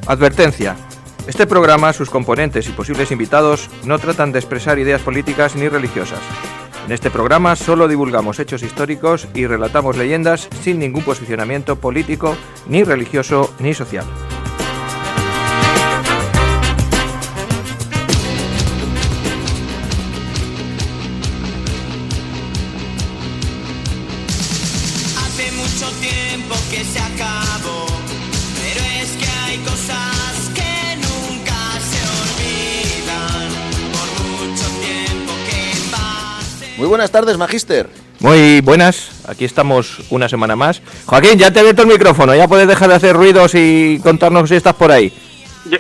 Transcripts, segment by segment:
Advertencia. Este programa, sus componentes y posibles invitados no tratan de expresar ideas políticas ni religiosas. En este programa solo divulgamos hechos históricos y relatamos leyendas sin ningún posicionamiento político, ni religioso, ni social. Hace mucho tiempo que se acabó, pero es que hay cosas que nunca se olvidan, por mucho tiempo que pase. Muy buenas tardes, Magíster. Muy buenas, aquí estamos una semana más. Joaquín, ya te he abierto el micrófono, ya puedes dejar de hacer ruidos y contarnos si estás por ahí.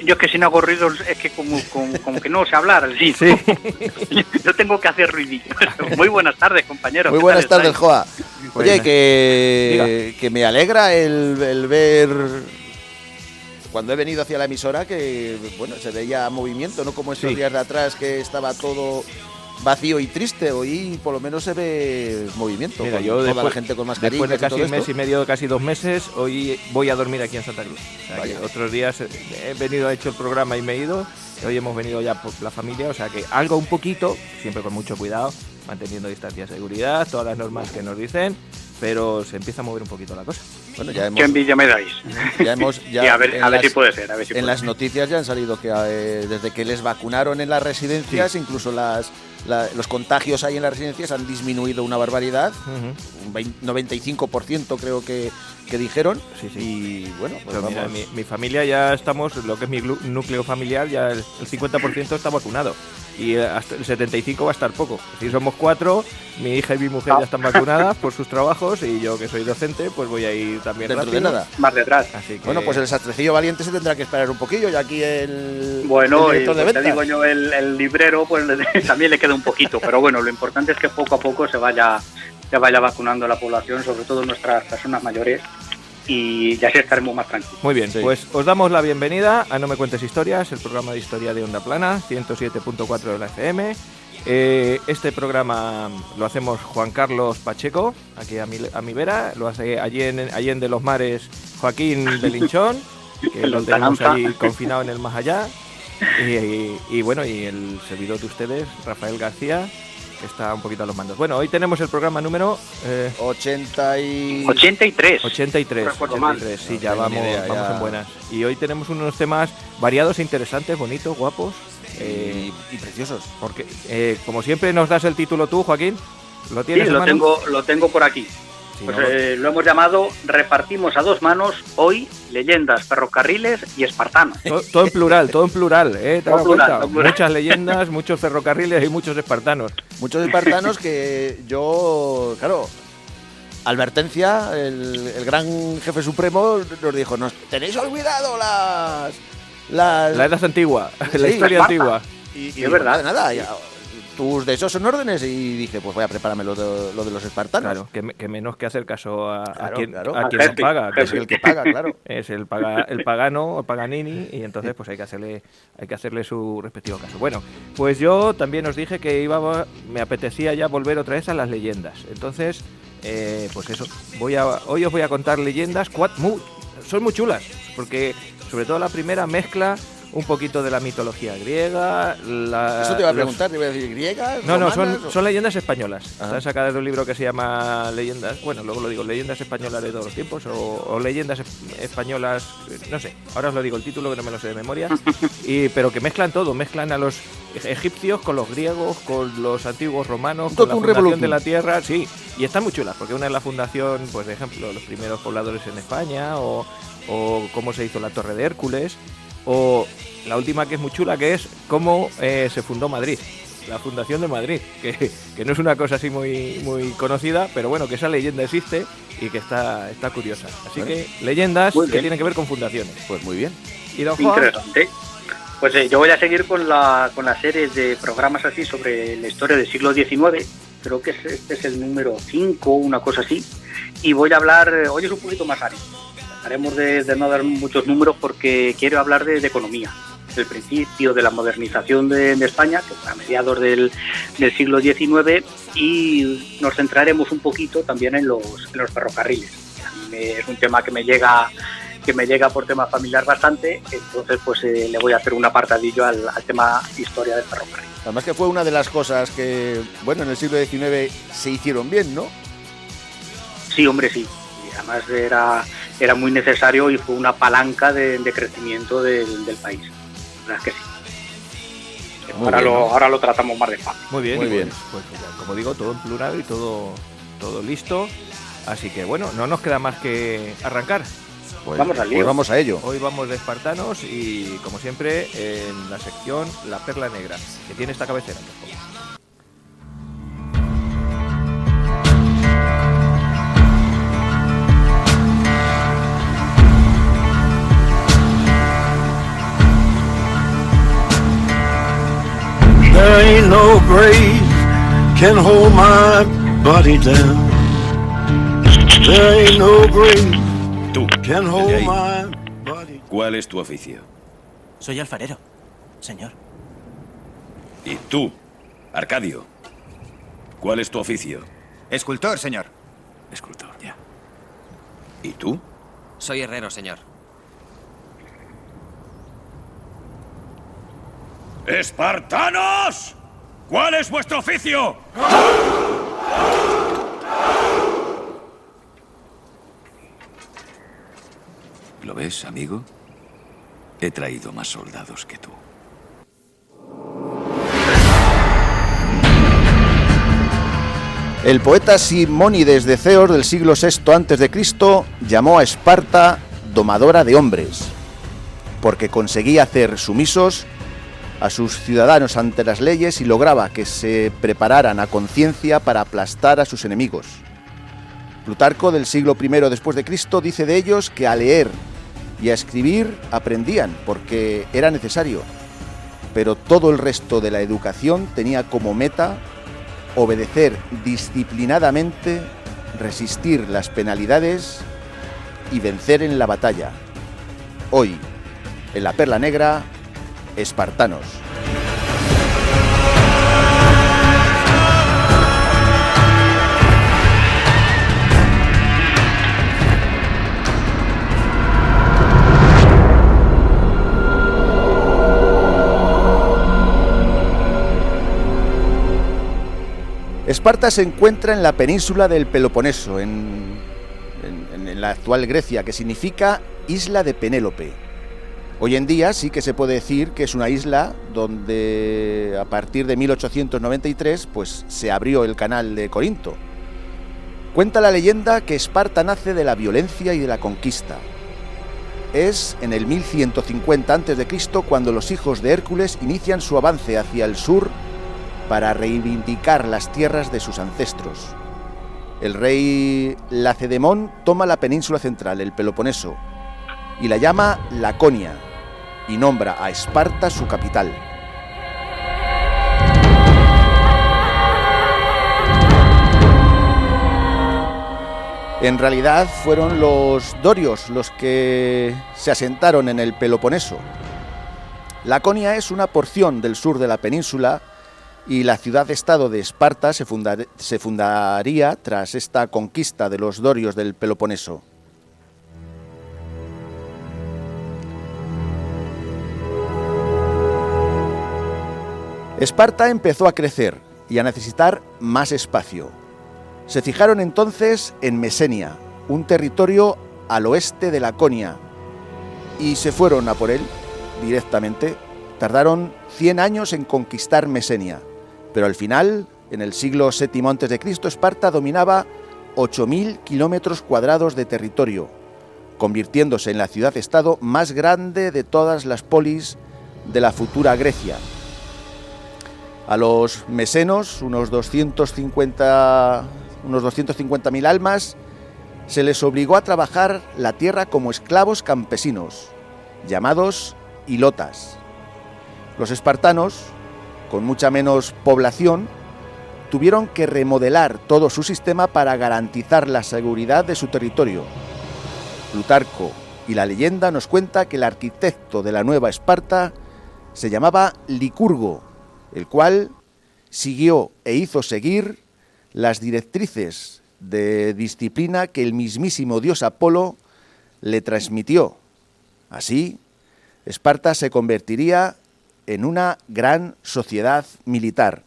Yo que si no hago ruidos es que como que no sé hablar, ¿sí? Sí. Yo tengo que hacer ruiditos. Muy buenas tardes, compañeros. Muy ¿Qué buenas tal tardes, estáis? Joa. Oye, Buenas. que me alegra el ver, cuando he venido hacia la emisora, que bueno, se veía movimiento, no como estos Sí. días de atrás que estaba todo vacío y triste. Hoy por lo menos se ve movimiento. Mira, con yo toda después, la gente con mascarillas después de casi y todo un mes esto. y medio, casi 2 meses, hoy voy a dormir aquí en Santa Cruz. O sea, Vaya. que otros días he venido, he hecho el programa y me he ido. Hoy hemos venido ya por la familia, o sea que algo un poquito, siempre con mucho cuidado, manteniendo distancia de seguridad, todas las normas que nos dicen, pero se empieza a mover un poquito la cosa. Bueno, ya Qué envidia me dais. ya Y a ver en si puede ser. En las noticias ya han salido que desde que les vacunaron en las residencias, Sí. incluso los contagios ahí en las residencias han disminuido una barbaridad. Ujú. Un 95% creo que dijeron. Sí, sí. Y bueno, pues Pero mira, vamos. mi familia ya estamos, lo que es mi núcleo familiar, ya el 50% está vacunado. Y hasta el 75% va a estar poco. Si somos 4, mi hija y mi mujer ya están vacunadas por sus trabajos y yo, que soy docente, pues voy a ir también Dentro rápido. de nada. Más detrás. Así que, Bueno, pues el sastrecillo valiente se tendrá que esperar un poquillo, y aquí el Bueno, y director de pues te ventas. digo yo, el librero, pues también le queda un poquito. Pero bueno, lo importante es que poco a poco se vaya vacunando la población, sobre todo nuestras personas mayores, y ya sí estaremos más tranquilos. Muy bien, Sí. pues os damos la bienvenida a No me cuentes historias, el programa de historia de Onda Plana, 107.4 de la FM. Este programa lo hacemos Juan Carlos Pacheco, aquí a mi vera, lo hace allí en de los Mares Joaquín de Linchón, que lo tenemos ahí confinado en el más allá. Y bueno, y el servidor de ustedes, Rafael García, que está un poquito a los mandos. Bueno, hoy tenemos el programa número 83. 83. No recuerdo mal. Sí, No ya tengo ni vamos, idea, vamos ya. en buenas. Y hoy tenemos unos temas variados e interesantes, bonitos, guapos. Y preciosos. Porque, como siempre, nos das el título tú, Joaquín. ¿Lo Sí, tienes en mano? lo tengo por aquí. Sí, Pues ¿no? lo hemos llamado Repartimos a dos manos hoy leyendas, ferrocarriles y espartanos. Todo en plural, ¿te has Todo dado plural, cuenta? todo plural. Muchas leyendas, muchos ferrocarriles y muchos espartanos. Muchos espartanos que yo, claro, advertencia, el gran jefe supremo nos dijo: nos tenéis olvidado La edad antigua, la Sí, historia Esparta. antigua. Y es digo, verdad. nada, ya, tus deseos son órdenes. Y dije, pues voy a prepararme lo de los espartanos. Claro, que menos que hacer caso a Claro, quien, claro. a quien Jefe, nos paga, que Es el que paga, claro. es el pagano o paganini, y entonces pues hay que hacerle su respectivo caso. Bueno, pues yo también os dije que me apetecía ya volver otra vez a las leyendas. Entonces, pues eso, hoy os voy a contar leyendas, son muy chulas, porque sobre todo la primera mezcla un poquito de la mitología griega. Eso te iba a preguntar, te iba a decir, ¿griegas? No, romanas, son leyendas españolas. Ajá. Están sacadas de un libro que se llama Leyendas, bueno, luego lo digo, Leyendas Españolas de todos los tiempos, o Leyendas Españolas, no sé, ahora os lo digo el título, que no me lo sé de memoria, pero que mezclan todo, mezclan a los egipcios con los griegos, con los antiguos romanos, con la Un fundación revolutum. de la tierra, sí, y están muy chulas, porque una es la fundación, pues de ejemplo, los primeros pobladores en España, o cómo se hizo la Torre de Hércules, o la última, que es muy chula, que es cómo se fundó Madrid, la fundación de Madrid, que no es una cosa así muy, muy conocida, pero bueno, que esa leyenda existe y que está curiosa. Así Bueno, que leyendas muy que bien. tienen que ver con fundaciones. Pues muy bien. Y don Juan, Interesante. Pues yo voy a seguir con la serie de programas así sobre la historia del siglo XIX. Creo que este es el número 5, una cosa así. Y voy a hablar, hoy es un poquito más árido. Trataremos de no dar muchos números porque quiero hablar de economía. del principio de la modernización de España, que fue a mediados del siglo XIX, y nos centraremos un poquito también en los ferrocarriles. A mí es un tema que me llega que me llega por tema familiar bastante, entonces pues le voy a hacer un apartadillo al tema historia del ferrocarril. Además que fue una de las cosas que, bueno, en el siglo XIX se hicieron bien, ¿no? Sí, hombre, sí. Y además era muy necesario y fue una palanca de crecimiento del país. La verdad es que sí. Ahora lo tratamos más despacio. Muy bien, Muy bien. Pues, como digo, todo en plural y todo listo. Así que bueno, no nos queda más que arrancar. Pues Vamos al lío. Pues vamos a ello. Hoy vamos de espartanos y, como siempre, en la sección La Perla Negra, que tiene esta cabecera. There ain't no grave can hold my body down. There ain't no grave Tú, can desde hold ahí, my body. ¿cuál es tu oficio? Soy alfarero, señor. Y tú, Arcadio, ¿cuál es tu oficio? Escultor, señor. Escultor, ya. ¿Y tú? Soy herrero, señor. ¡Espartanos! ¿Cuál es vuestro oficio? ¿Lo ves, amigo? He traído más soldados que tú. El poeta Simónides de Ceos del siglo VI a.C. llamó a Esparta domadora de hombres, porque conseguía hacer sumisos a sus ciudadanos ante las leyes y lograba que se prepararan a conciencia para aplastar a sus enemigos. Plutarco del siglo I después de Cristo dice de ellos que a leer y a escribir aprendían porque era necesario, pero todo el resto de la educación tenía como meta obedecer disciplinadamente, resistir las penalidades y vencer en la batalla. Hoy, en La Perla Negra, espartanos. Esparta se encuentra en la península del Peloponeso, en la actual Grecia, que significa isla de Penélope. Hoy en día sí que se puede decir que es una isla donde a partir de 1893 pues, se abrió el canal de Corinto. Cuenta la leyenda que Esparta nace de la violencia y de la conquista. Es en el 1150 a.C. cuando los hijos de Hércules inician su avance hacia el sur para reivindicar las tierras de sus ancestros. El rey Lacedemón toma la península central, el Peloponeso, y la llama Laconia, y nombra a Esparta su capital. En realidad fueron los dorios los que se asentaron en el Peloponeso. Laconia es una porción del sur de la península y la ciudad-estado de Esparta se fundaría tras esta conquista de los dorios del Peloponeso. Esparta empezó a crecer y a necesitar más espacio. Se fijaron entonces en Mesenia, un territorio al oeste de Laconia, y se fueron a por él directamente. Tardaron 100 años en conquistar Mesenia, pero al final, en el siglo VII a.C., Esparta dominaba 8.000 kilómetros cuadrados de territorio, convirtiéndose en la ciudad-estado más grande de todas las polis de la futura Grecia. A los mesenos, unos 250.000 almas, se les obligó a trabajar la tierra como esclavos campesinos, llamados ilotas. Los espartanos, con mucha menos población, tuvieron que remodelar todo su sistema para garantizar la seguridad de su territorio. Plutarco y la leyenda nos cuenta que el arquitecto de la nueva Esparta se llamaba Licurgo, el cual siguió e hizo seguir las directrices de disciplina que el mismísimo dios Apolo le transmitió. Así, Esparta se convertiría en una gran sociedad militar.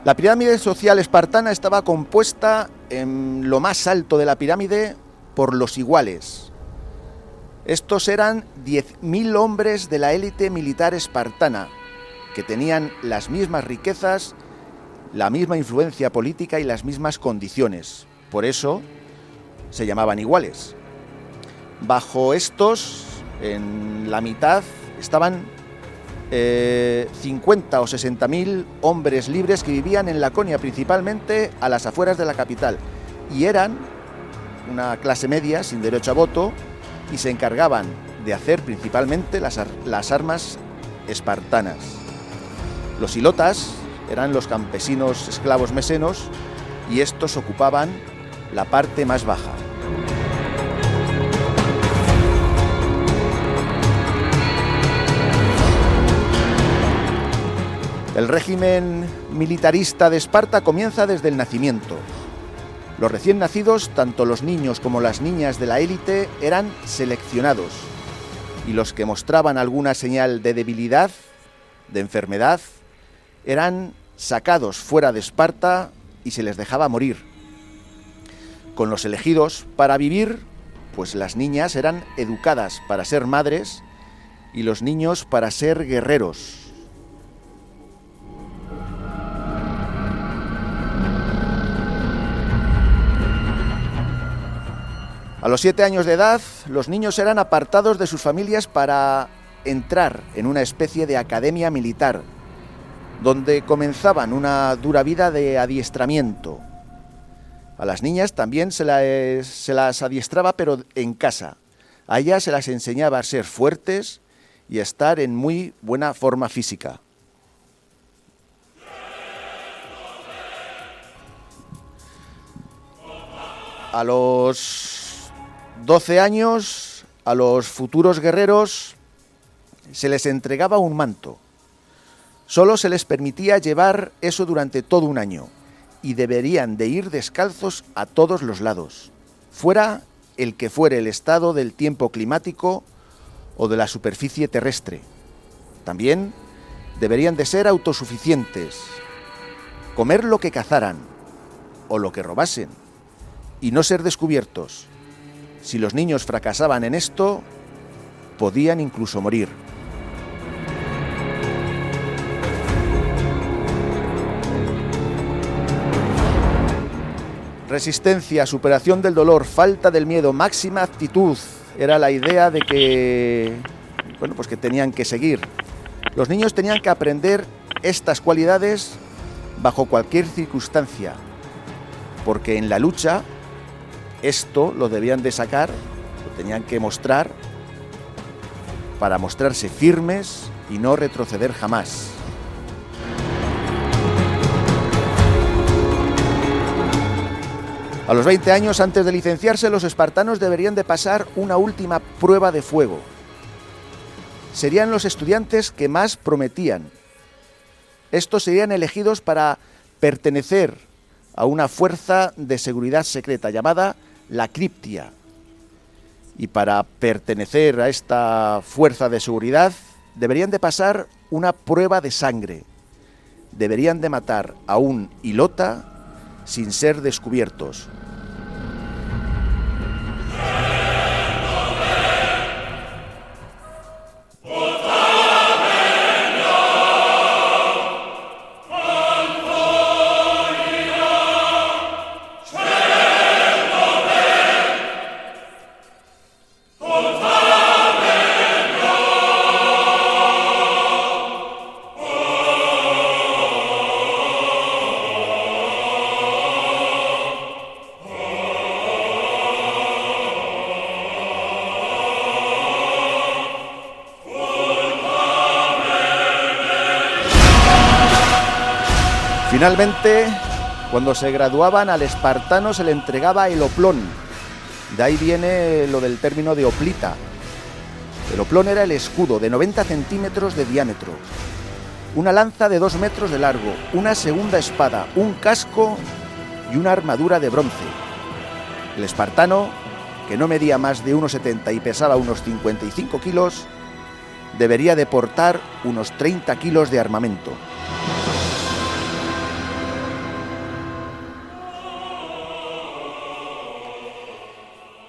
La pirámide social espartana estaba compuesta en lo más alto de la pirámide por los iguales. Estos eran 10.000 hombres de la élite militar espartana, que tenían las mismas riquezas, la misma influencia política y las mismas condiciones. Por eso se llamaban iguales. Bajo estos, en la mitad, estaban 50 o 60.000 hombres libres que vivían en Laconia, principalmente a las afueras de la capital, y eran una clase media sin derecho a voto y se encargaban de hacer principalmente las armas espartanas. Los hilotas eran los campesinos esclavos mesenos y estos ocupaban la parte más baja. El régimen militarista de Esparta comienza desde el nacimiento. Los recién nacidos, tanto los niños como las niñas de la élite, eran seleccionados, y los que mostraban alguna señal de debilidad, de enfermedad, eran sacados fuera de Esparta y se les dejaba morir. Con los elegidos para vivir, pues las niñas eran educadas para ser madres y los niños para ser guerreros. A los 7 años de edad, los niños eran apartados de sus familias para entrar en una especie de academia militar, donde comenzaban una dura vida de adiestramiento. A las niñas también se las adiestraba, pero en casa. A ellas se las enseñaba a ser fuertes y a estar en muy buena forma física. A los 12 años, a los futuros guerreros se les entregaba un manto. Solo se les permitía llevar eso durante todo un año y deberían de ir descalzos a todos los lados, fuera el que fuere el estado del tiempo climático o de la superficie terrestre. También deberían de ser autosuficientes, comer lo que cazaran o lo que robasen y no ser descubiertos. Si los niños fracasaban en esto, podían incluso morir. Resistencia, superación del dolor, falta del miedo, máxima actitud. Era la idea de que, pues que tenían que seguir. Los niños tenían que aprender estas cualidades bajo cualquier circunstancia, porque en la lucha esto lo debían de sacar, lo tenían que mostrar para mostrarse firmes y no retroceder jamás. A los 20 años, antes de licenciarse, los espartanos deberían de pasar una última prueba de fuego. Serían los estudiantes que más prometían. Estos serían elegidos para pertenecer a una fuerza de seguridad secreta llamada la Criptia. Y para pertenecer a esta fuerza de seguridad deberían de pasar una prueba de sangre. Deberían de matar a un hilota sin ser descubiertos. Finalmente, cuando se graduaban, al espartano se le entregaba el oplón, De ahí viene lo del término de hoplita. El hoplón era el escudo de 90 centímetros de diámetro, una lanza de 2 metros de largo, una segunda espada, un casco y una armadura de bronce. El espartano, que no medía más de 1,70 y pesaba unos 55 kilos, debería de portar unos 30 kilos de armamento.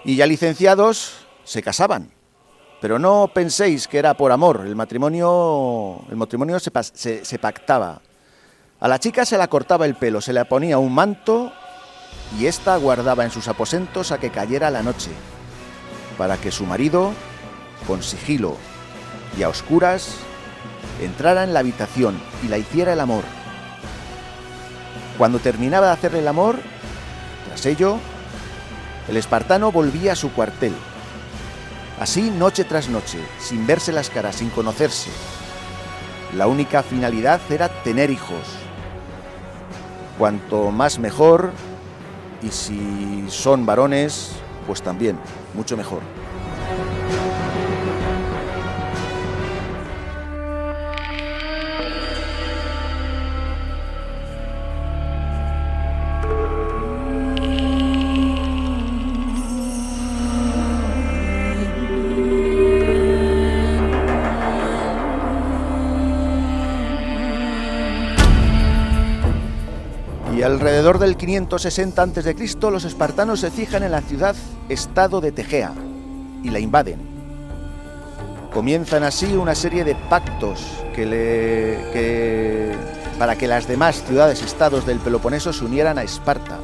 Y ya licenciados, se casaban. Pero no penséis que era por amor, el matrimonio se pactaba. A la chica se la cortaba el pelo, se le ponía un manto y ésta guardaba en sus aposentos a que cayera la noche, para que su marido, con sigilo y a oscuras, entrara en la habitación y la hiciera el amor. Cuando terminaba de hacerle el amor, tras ello, el espartano volvía a su cuartel. Así noche tras noche, sin verse las caras, sin conocerse. La única finalidad era tener hijos. Cuanto más mejor, y si son varones, pues también, mucho mejor. Alrededor del 560 a.C., los espartanos se fijan en la ciudad-estado de Tegea y la invaden. Comienzan así una serie de pactos para que las demás ciudades-estados del Peloponeso se unieran a Esparta.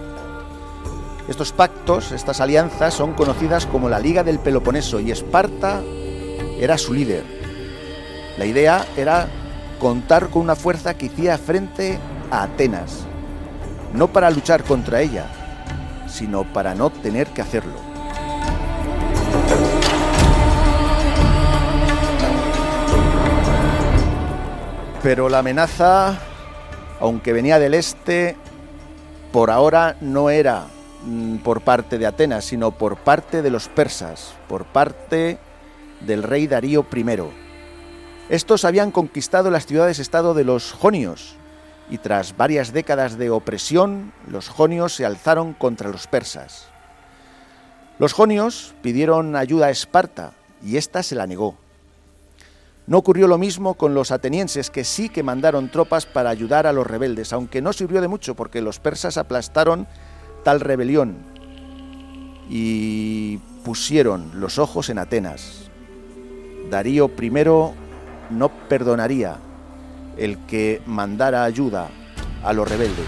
Estos pactos, estas alianzas, son conocidas como la Liga del Peloponeso y Esparta era su líder. La idea era contar con una fuerza que hiciera frente a Atenas, no para luchar contra ella, sino para no tener que hacerlo. Pero la amenaza, aunque venía del este, por ahora no era por parte de Atenas, sino por parte de los persas, por parte del rey Darío I. Estos habían conquistado las ciudades-estado de los jonios, y tras varias décadas de opresión, los jonios se alzaron contra los persas. Los jonios pidieron ayuda a Esparta, y ésta se la negó. No ocurrió lo mismo con los atenienses, que sí que mandaron tropas para ayudar a los rebeldes, aunque no sirvió de mucho, porque los persas aplastaron tal rebelión y pusieron los ojos en Atenas. Darío I no perdonaría el que mandara ayuda a los rebeldes.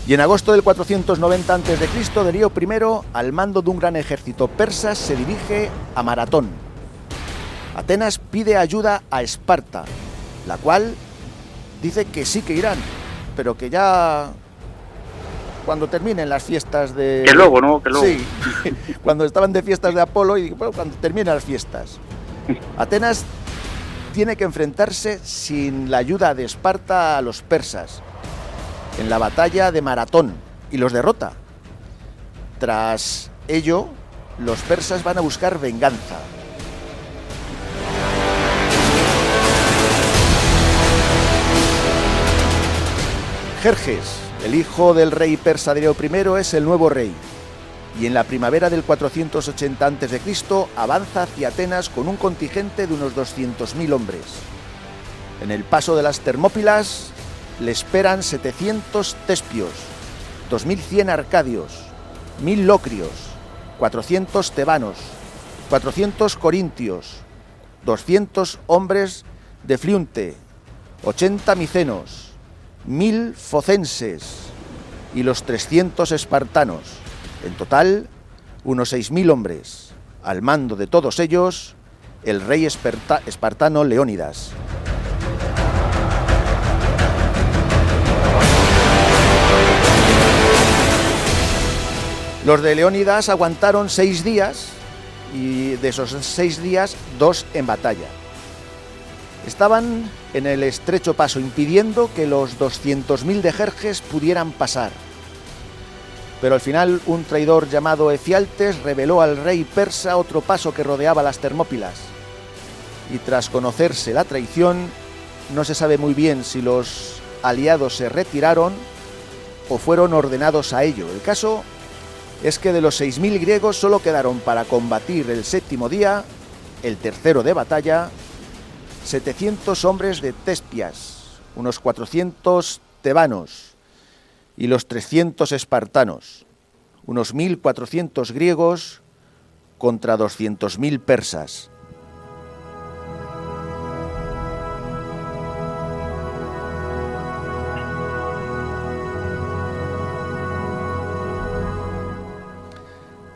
Y en agosto del 490 a.C., Darío I, al mando de un gran ejército persa, se dirige a Maratón. Atenas pide ayuda a Esparta, la cual dice que sí que irán, pero que ya cuando terminen las fiestas de... Que luego, ¿no? Que luego. Sí, cuando estaban de fiestas de Apolo, y bueno, cuando terminen las fiestas. Atenas tiene que enfrentarse sin la ayuda de Esparta a los persas en la batalla de Maratón, y los derrota. Tras ello, los persas van a buscar venganza. Jerjes, el hijo del rey persa Darío I, es el nuevo rey, y en la primavera del 480 a.C. avanza hacia Atenas con un contingente de unos 200.000 hombres. En el paso de las Termópilas le esperan 700 tespios, 2.100 arcadios, 1.000 locrios, 400 tebanos, 400 corintios, 200 hombres de Fliunte, 80 micenos, 1.000 focenses y los 300 espartanos. En total, unos 6.000 hombres. Al mando de todos ellos, el rey espartano Leónidas. Los de Leónidas aguantaron 6 días, y de esos 6 días, 2 en batalla. Estaban en el estrecho paso, impidiendo que los 200.000 de Jerjes pudieran pasar. Pero al final un traidor llamado Efialtes reveló al rey persa otro paso que rodeaba las Termópilas. Y tras conocerse la traición, no se sabe muy bien si los aliados se retiraron o fueron ordenados a ello. El caso es que de los 6.000 griegos solo quedaron para combatir el séptimo día, el tercero de batalla, 700 hombres de Tespias, unos 400 tebanos y los 300 espartanos, unos 1.400 griegos contra 200.000 persas.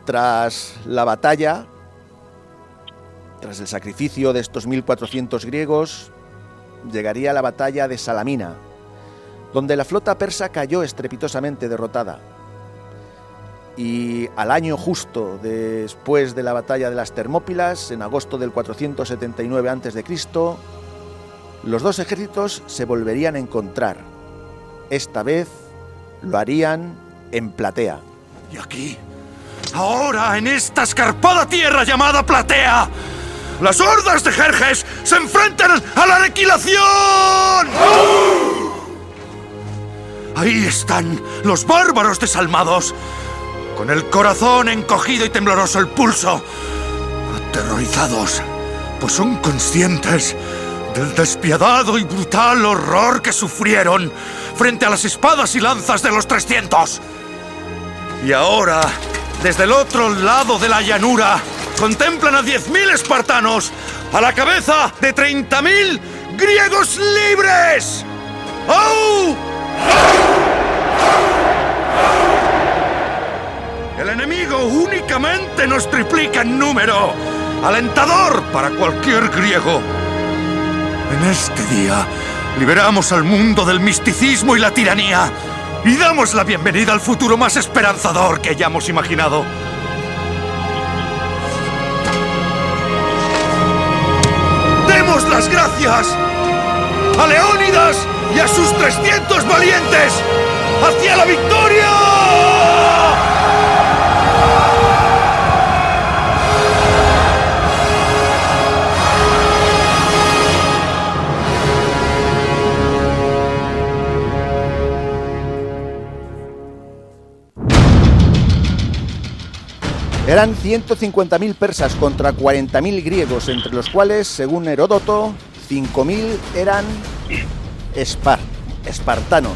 Tras la batalla, tras el sacrificio de estos 1.400 griegos, llegaría la batalla de Salamina, donde la flota persa cayó estrepitosamente derrotada. Y al año justo después de la batalla de las Termópilas, en agosto del 479 a.C., los dos ejércitos se volverían a encontrar. Esta vez lo harían en Platea. Y aquí, ahora en esta escarpada tierra llamada Platea, las hordas de Jerjes se enfrentan a la aniquilación. Ahí están los bárbaros desalmados, con el corazón encogido y tembloroso el pulso, aterrorizados, pues son conscientes del despiadado y brutal horror que sufrieron frente a las espadas y lanzas de los 300. Y ahora, desde el otro lado de la llanura, contemplan a 10.000 espartanos a la cabeza de 30.000 griegos libres. ¡Oh! El enemigo únicamente nos triplica en número, alentador para cualquier griego. En este día, liberamos al mundo del misticismo y la tiranía y damos la bienvenida al futuro más esperanzador que hayamos imaginado. ¡Demos las gracias a Leónidas y a sus 300 valientes! ¡Hacia la victoria! Eran 150.000 persas contra 40.000 griegos, entre los cuales, según Heródoto, 5.000 eran espartanos,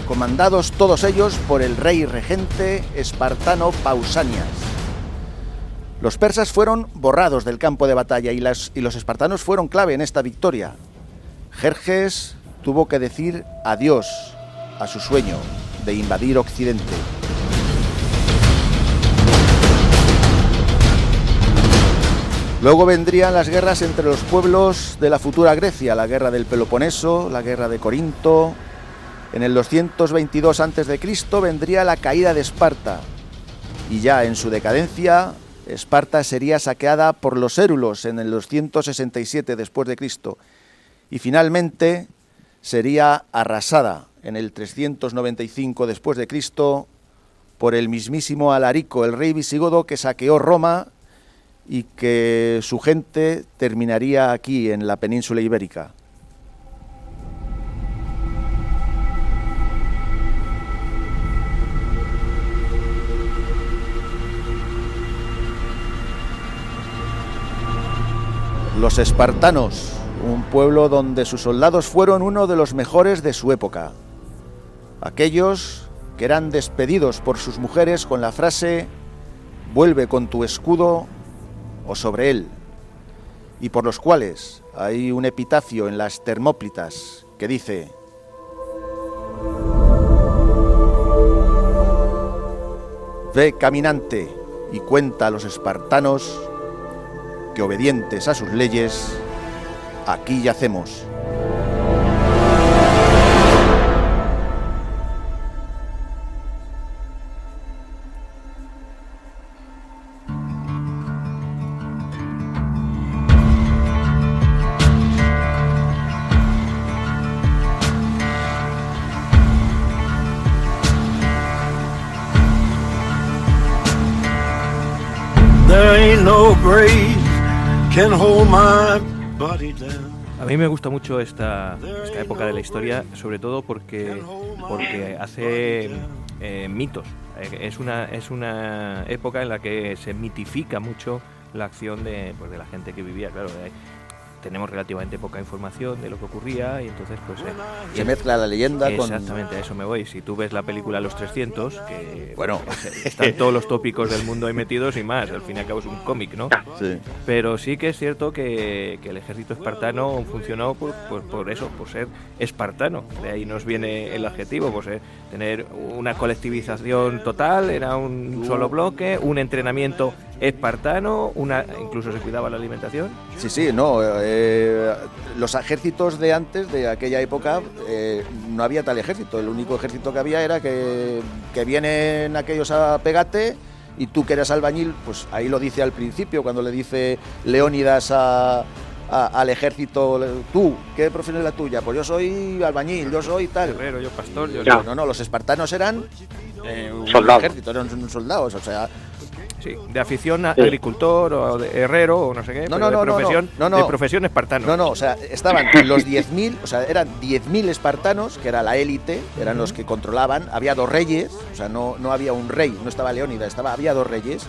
comandados todos ellos por el rey regente espartano Pausanias. Los persas fueron borrados del campo de batalla y los espartanos fueron clave en esta victoria. Jerjes tuvo que decir adiós a su sueño de invadir Occidente. Luego vendrían las guerras entre los pueblos de la futura Grecia, la guerra del Peloponeso, la guerra de Corinto. En el 222 a.C. vendría la caída de Esparta, y ya en su decadencia, Esparta sería saqueada por los érulos en el 267 después de Cristo, y finalmente sería arrasada en el 395 después de Cristo por el mismísimo Alarico, el rey visigodo que saqueó Roma y que su gente terminaría aquí en la península ibérica. Los espartanos, un pueblo donde sus soldados fueron uno de los mejores de su época. Aquellos que eran despedidos por sus mujeres con la frase «vuelve con tu escudo» o sobre él, y por los cuales hay un epitafio en las Termópilas que dice: «Ve caminante y cuenta a los espartanos que, obedientes a sus leyes, aquí yacemos». can hold my body down. A mí me gusta mucho esta época de la historia, sobre todo porque hace mitos. Es una época en la que se mitifica mucho la acción de la gente que vivía. Claro, tenemos relativamente poca información de lo que ocurría y entonces pues se mezcla la leyenda con... Exactamente, a eso me voy. Si tú ves la película Los 300, que bueno, están todos los tópicos del mundo ahí metidos y más, al fin y al cabo es un cómic, ¿no? Sí. Pero sí que es cierto que el ejército espartano funcionó por eso, por ser espartano. De ahí nos viene el adjetivo, pues tener una colectivización total, era un solo bloque, un entrenamiento espartano, incluso se cuidaba la alimentación. Sí, no, los ejércitos de antes, de aquella época, no había tal ejército. El único ejército que había era que vienen aquellos a pegarte y tú que eres albañil, pues ahí lo dice al principio, cuando le dice Leónidas al ejército, tú, ¿qué profesión es la tuya? Pues yo soy albañil, yo soy tal. Guerrero, yo pastor, yo... No, los espartanos eran soldados. Un ejército, eran soldados, o sea... Sí, de afición agricultor o de herrero o no sé qué, de profesión espartano. No, o sea, estaban los 10.000, o sea, eran 10.000 espartanos, que era la élite, eran los que controlaban, había 2 reyes, o sea, no había un rey, no estaba Leónidas, había 2 reyes,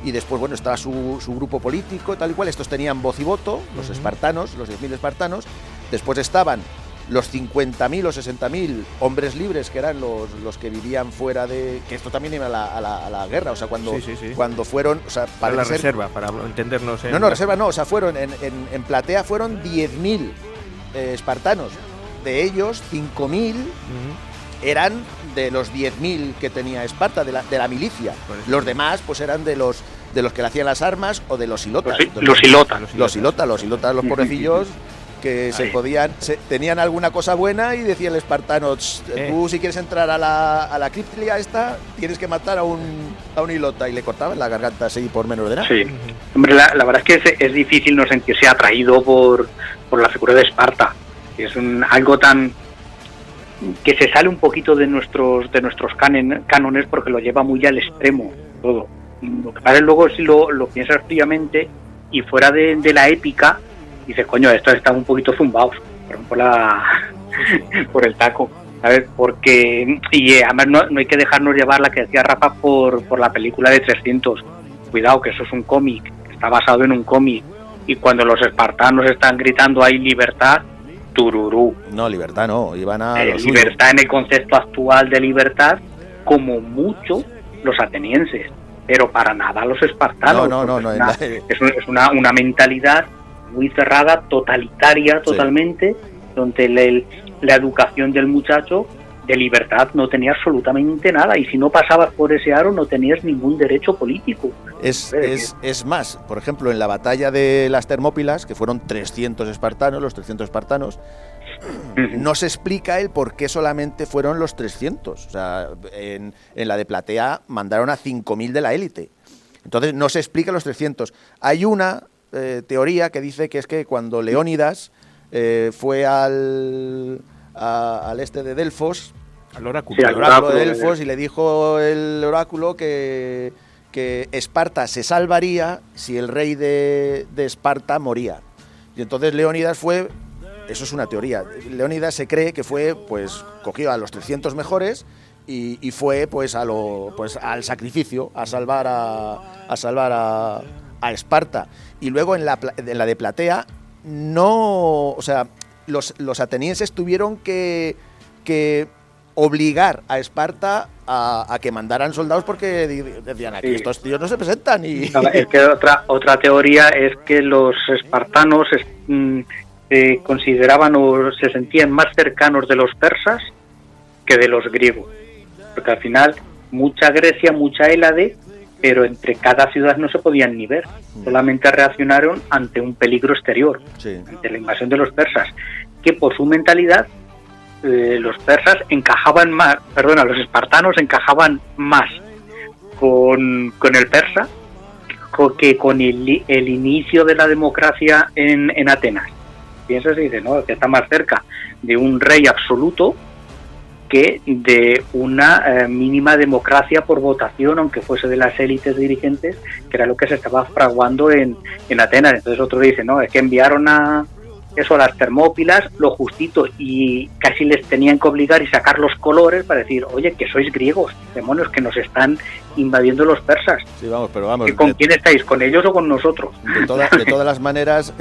y después, bueno, estaba su grupo político, tal y cual, estos tenían voz y voto, los espartanos, los 10.000 espartanos, después estaban los 50.000 o 60.000 hombres libres, que eran los que vivían fuera de... Que esto también iba a la guerra, o sea, cuando fueron... O sea, para la reserva, para entendernos... Reserva no, o sea, fueron en Platea fueron 10.000 espartanos. De ellos, 5.000 eran de los 10.000 que tenía Esparta, de la milicia. Los demás, pues eran de los que le hacían las armas o de los ilotas. Los ilotas, los pobrecillos... que tenían alguna cosa buena y decía el espartano, tú si quieres entrar a la criptilia esta, tienes que matar a un ilota, y le cortaban la garganta así por menos de nada. Sí, hombre, la verdad es que es difícil no sentirse atraído por la figura de Esparta, que es algo tan que se sale un poquito de nuestros cánones, porque lo lleva muy al extremo todo. Lo que pasa es luego, si lo piensas fríamente y fuera de la épica, dices, coño, estos están un poquito zumbados por el taco, ¿sabes? Porque, y además no hay que dejarnos llevar, la que decía Rafa, por la película de 300. Cuidado, que eso es un cómic, está basado en un cómic, y cuando los espartanos están gritando ahí libertad, tururú. No, libertad no, iban a lo suyo. Libertad en el concepto actual de libertad, como mucho los atenienses, pero para nada los espartanos. No. Es una mentalidad muy cerrada, totalitaria totalmente, donde la educación del muchacho de libertad no tenía absolutamente nada, y si no pasabas por ese aro no tenías ningún derecho político. Es más, por ejemplo, en la batalla de las Termópilas, que fueron 300 espartanos, no se explica el por qué solamente fueron los 300. O sea, en la de Platea mandaron a 5.000 de la élite. Entonces no se explica los 300. Hay una teoría que dice que es que cuando Leónidas fue al este de Delfos, al oráculo, sí, al oráculo de Delfos, y le dijo el oráculo que Esparta se salvaría si el rey de Esparta moría. Y entonces Leónidas fue, eso es una teoría, Leónidas se cree que fue, pues cogió a los 300 mejores y fue pues al sacrificio, a salvar a Esparta. Y luego en la de Platea, no, o sea, los atenienses tuvieron que obligar a Esparta a que mandaran soldados, porque decían, aquí estos tíos no se presentan. Y... Es que otra teoría es que los espartanos consideraban o se sentían más cercanos de los persas que de los griegos, porque al final mucha Grecia, mucha Hélade, pero entre cada ciudad no se podían ni ver, solamente reaccionaron ante un peligro exterior, ante la invasión de los persas, que por su mentalidad los persas encajaban más, los espartanos encajaban más con el persa que con el inicio de la democracia en Atenas. Piensas y dices, no, que está más cerca de un rey absoluto que de una mínima democracia por votación, aunque fuese de las élites dirigentes, que era lo que se estaba fraguando en Atenas. Entonces otro dice, no, es que enviaron a las Termópilas lo justito y casi les tenían que obligar y sacar los colores para decir, oye, que sois griegos, demonios, que nos están invadiendo los persas. Sí, vamos, pero vamos. ¿Con quién estáis? ¿Con ellos o con nosotros? De todas las maneras,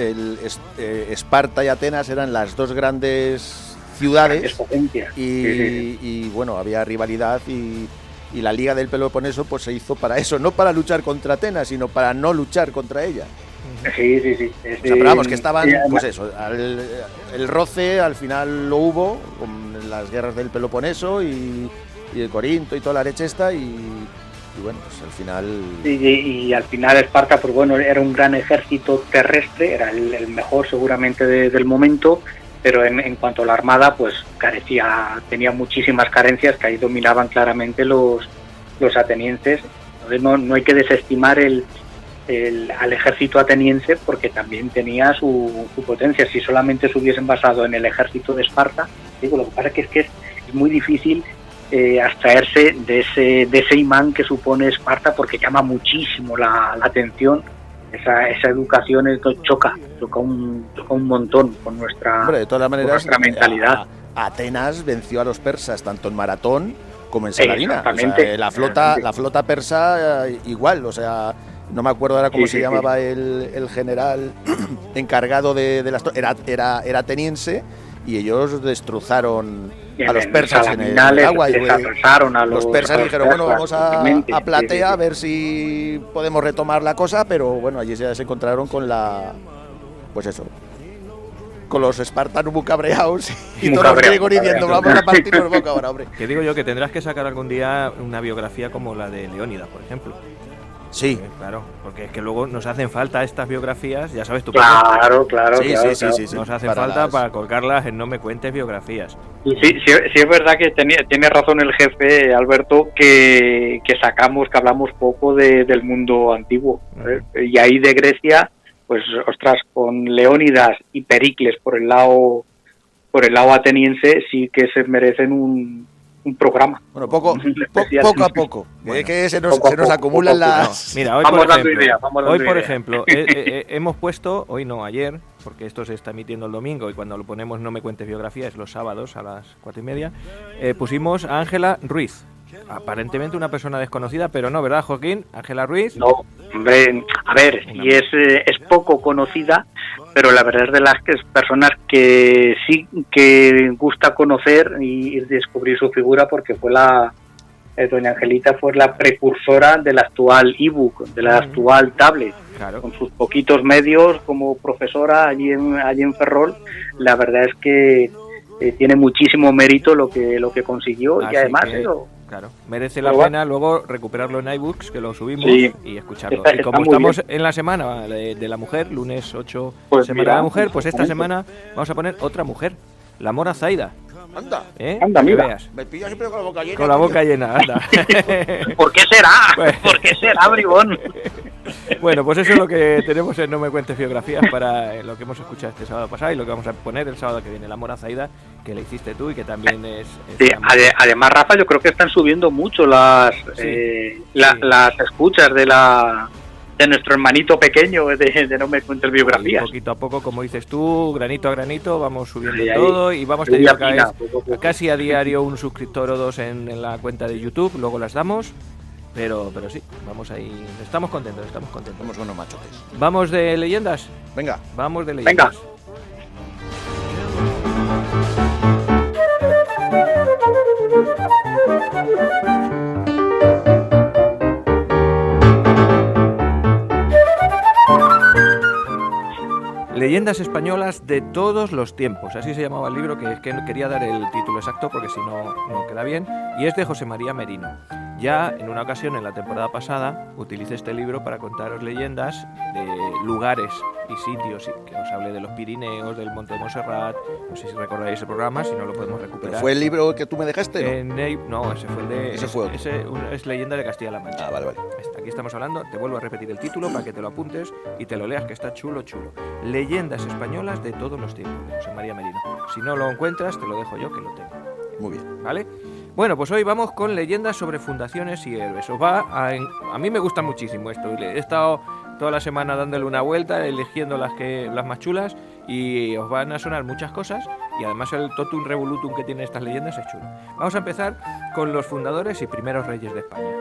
Esparta y Atenas eran las dos grandes ciudades y bueno, había rivalidad y la Liga del Peloponeso pues se hizo para eso, no para luchar contra Atenas, sino para no luchar contra ella. Sí. O sea, pero vamos, que estaban, pues eso, el roce al final lo hubo con las guerras del Peloponeso y el Corinto y toda la leche esta y bueno, pues al final... Y al final Esparta, pues bueno, era un gran ejército terrestre, era el mejor seguramente del momento, pero en cuanto a la armada, pues tenía muchísimas carencias que ahí dominaban claramente los atenienses. Entonces no hay que desestimar al ejército ateniense porque también tenía su potencia. Si solamente se hubiesen basado en el ejército de Esparta, digo, lo que pasa es que es muy difícil abstraerse de ese imán que supone Esparta, porque llama muchísimo la atención. Esa educación choca un montón con nuestra, de todas maneras, nuestra mentalidad. Atenas venció a los persas tanto en maratón como en Saladina. O sea, la flota persa igual, o sea, no me acuerdo ahora cómo se llamaba el general encargado de las era ateniense, y ellos destrozaron a los persas en el agua. Los persas dijeron, bueno, vamos a Platea a ver si podemos retomar la cosa, pero bueno, allí ya se encontraron con con los espartanos muy cabreados y todos los griegos diciendo, vamos a partirnos boca ahora, hombre. Que digo yo que tendrás que sacar algún día una biografía como la de Leónidas, por ejemplo. Sí. Claro, porque es que luego nos hacen falta estas biografías, ya sabes tú. Claro. Sí. Nos hacen falta para colgarlas en No Me Cuentes Biografías. Sí, es verdad que tiene razón el jefe, Alberto, que hablamos poco del mundo antiguo. Y ahí de Grecia, pues, ostras, con Leónidas y Pericles por el lado ateniense, sí que se merecen un programa. Bueno, poco a poco. Bueno, que se nos acumulan las... No, mira, hoy por ejemplo, hemos puesto, hoy no, ayer, porque esto se está emitiendo el domingo y cuando lo ponemos No Me Cuentes Biografía es los sábados a las 4:30, pusimos a Ángela Ruiz. Aparentemente una persona desconocida, pero no, ¿verdad, Joaquín? Ángela Ruiz. No, hombre, a ver, y es poco conocida, pero la verdad es de las personas que sí que gusta conocer y descubrir su figura, porque fue doña Angelita fue la precursora del actual ebook, de la actual tablet. Claro. Con sus poquitos medios como profesora allí en Ferrol, la verdad es que tiene muchísimo mérito lo que consiguió. Así y además claro, merece la pena luego recuperarlo en iBooks, que lo subimos, y escucharlo. Y como estamos en la semana de la mujer, lunes 8, pues semana de la mujer, pues esta semana vamos a poner otra mujer, la Mora Zaida. Anda, mira. Veas. Me pillas siempre con la boca llena. Con la boca llena, anda. ¿Por qué será? ¿Por qué será, bribón? Bueno, pues eso es lo que tenemos en No Me Cuentes Biografías para lo que hemos escuchado este sábado pasado y lo que vamos a poner el sábado que viene, la Mora Zaida, que le hiciste tú y que también es sí, además, Rafa, yo creo que están subiendo mucho las escuchas de nuestro hermanito pequeño de No Me Cuentes Biografías. Y poquito a poco, como dices tú, granito a granito, vamos subiendo todo y vamos teniendo casi a diario un suscriptor o dos en la cuenta de YouTube, luego las damos. Pero sí, vamos ahí, estamos contentos. Somos unos machotes. ¿Vamos de leyendas? Venga. Vamos de leyendas. Venga. Leyendas españolas de todos los tiempos, así se llamaba el libro, que no quería dar el título exacto porque si no queda bien, y es de José María Merino. Ya en una ocasión en la temporada pasada utilicé este libro para contaros leyendas de lugares y sitios, que os hablé de los Pirineos, del Monte de Montserrat, no sé si recordáis ese programa, si no lo podemos recuperar. ¿Fue el libro que tú me dejaste? No, ese fue el de... Ese fue otro. Es Leyenda de Castilla-La Mancha. Ah, vale. Aquí estamos hablando, te vuelvo a repetir el título para que te lo apuntes y te lo leas, que está chulo. Leyendas españolas de todos los tiempos, de José María Merino. Si no lo encuentras, te lo dejo yo, que lo tengo. Muy bien. ¿Vale? Bueno, pues hoy vamos con leyendas sobre fundaciones y héroes. A mí me gusta muchísimo esto. He estado toda la semana dándole una vuelta, eligiendo las más chulas, y os van a sonar muchas cosas, y además el totum revolutum que tienen estas leyendas es chulo. Vamos a empezar con los fundadores y primeros reyes de España.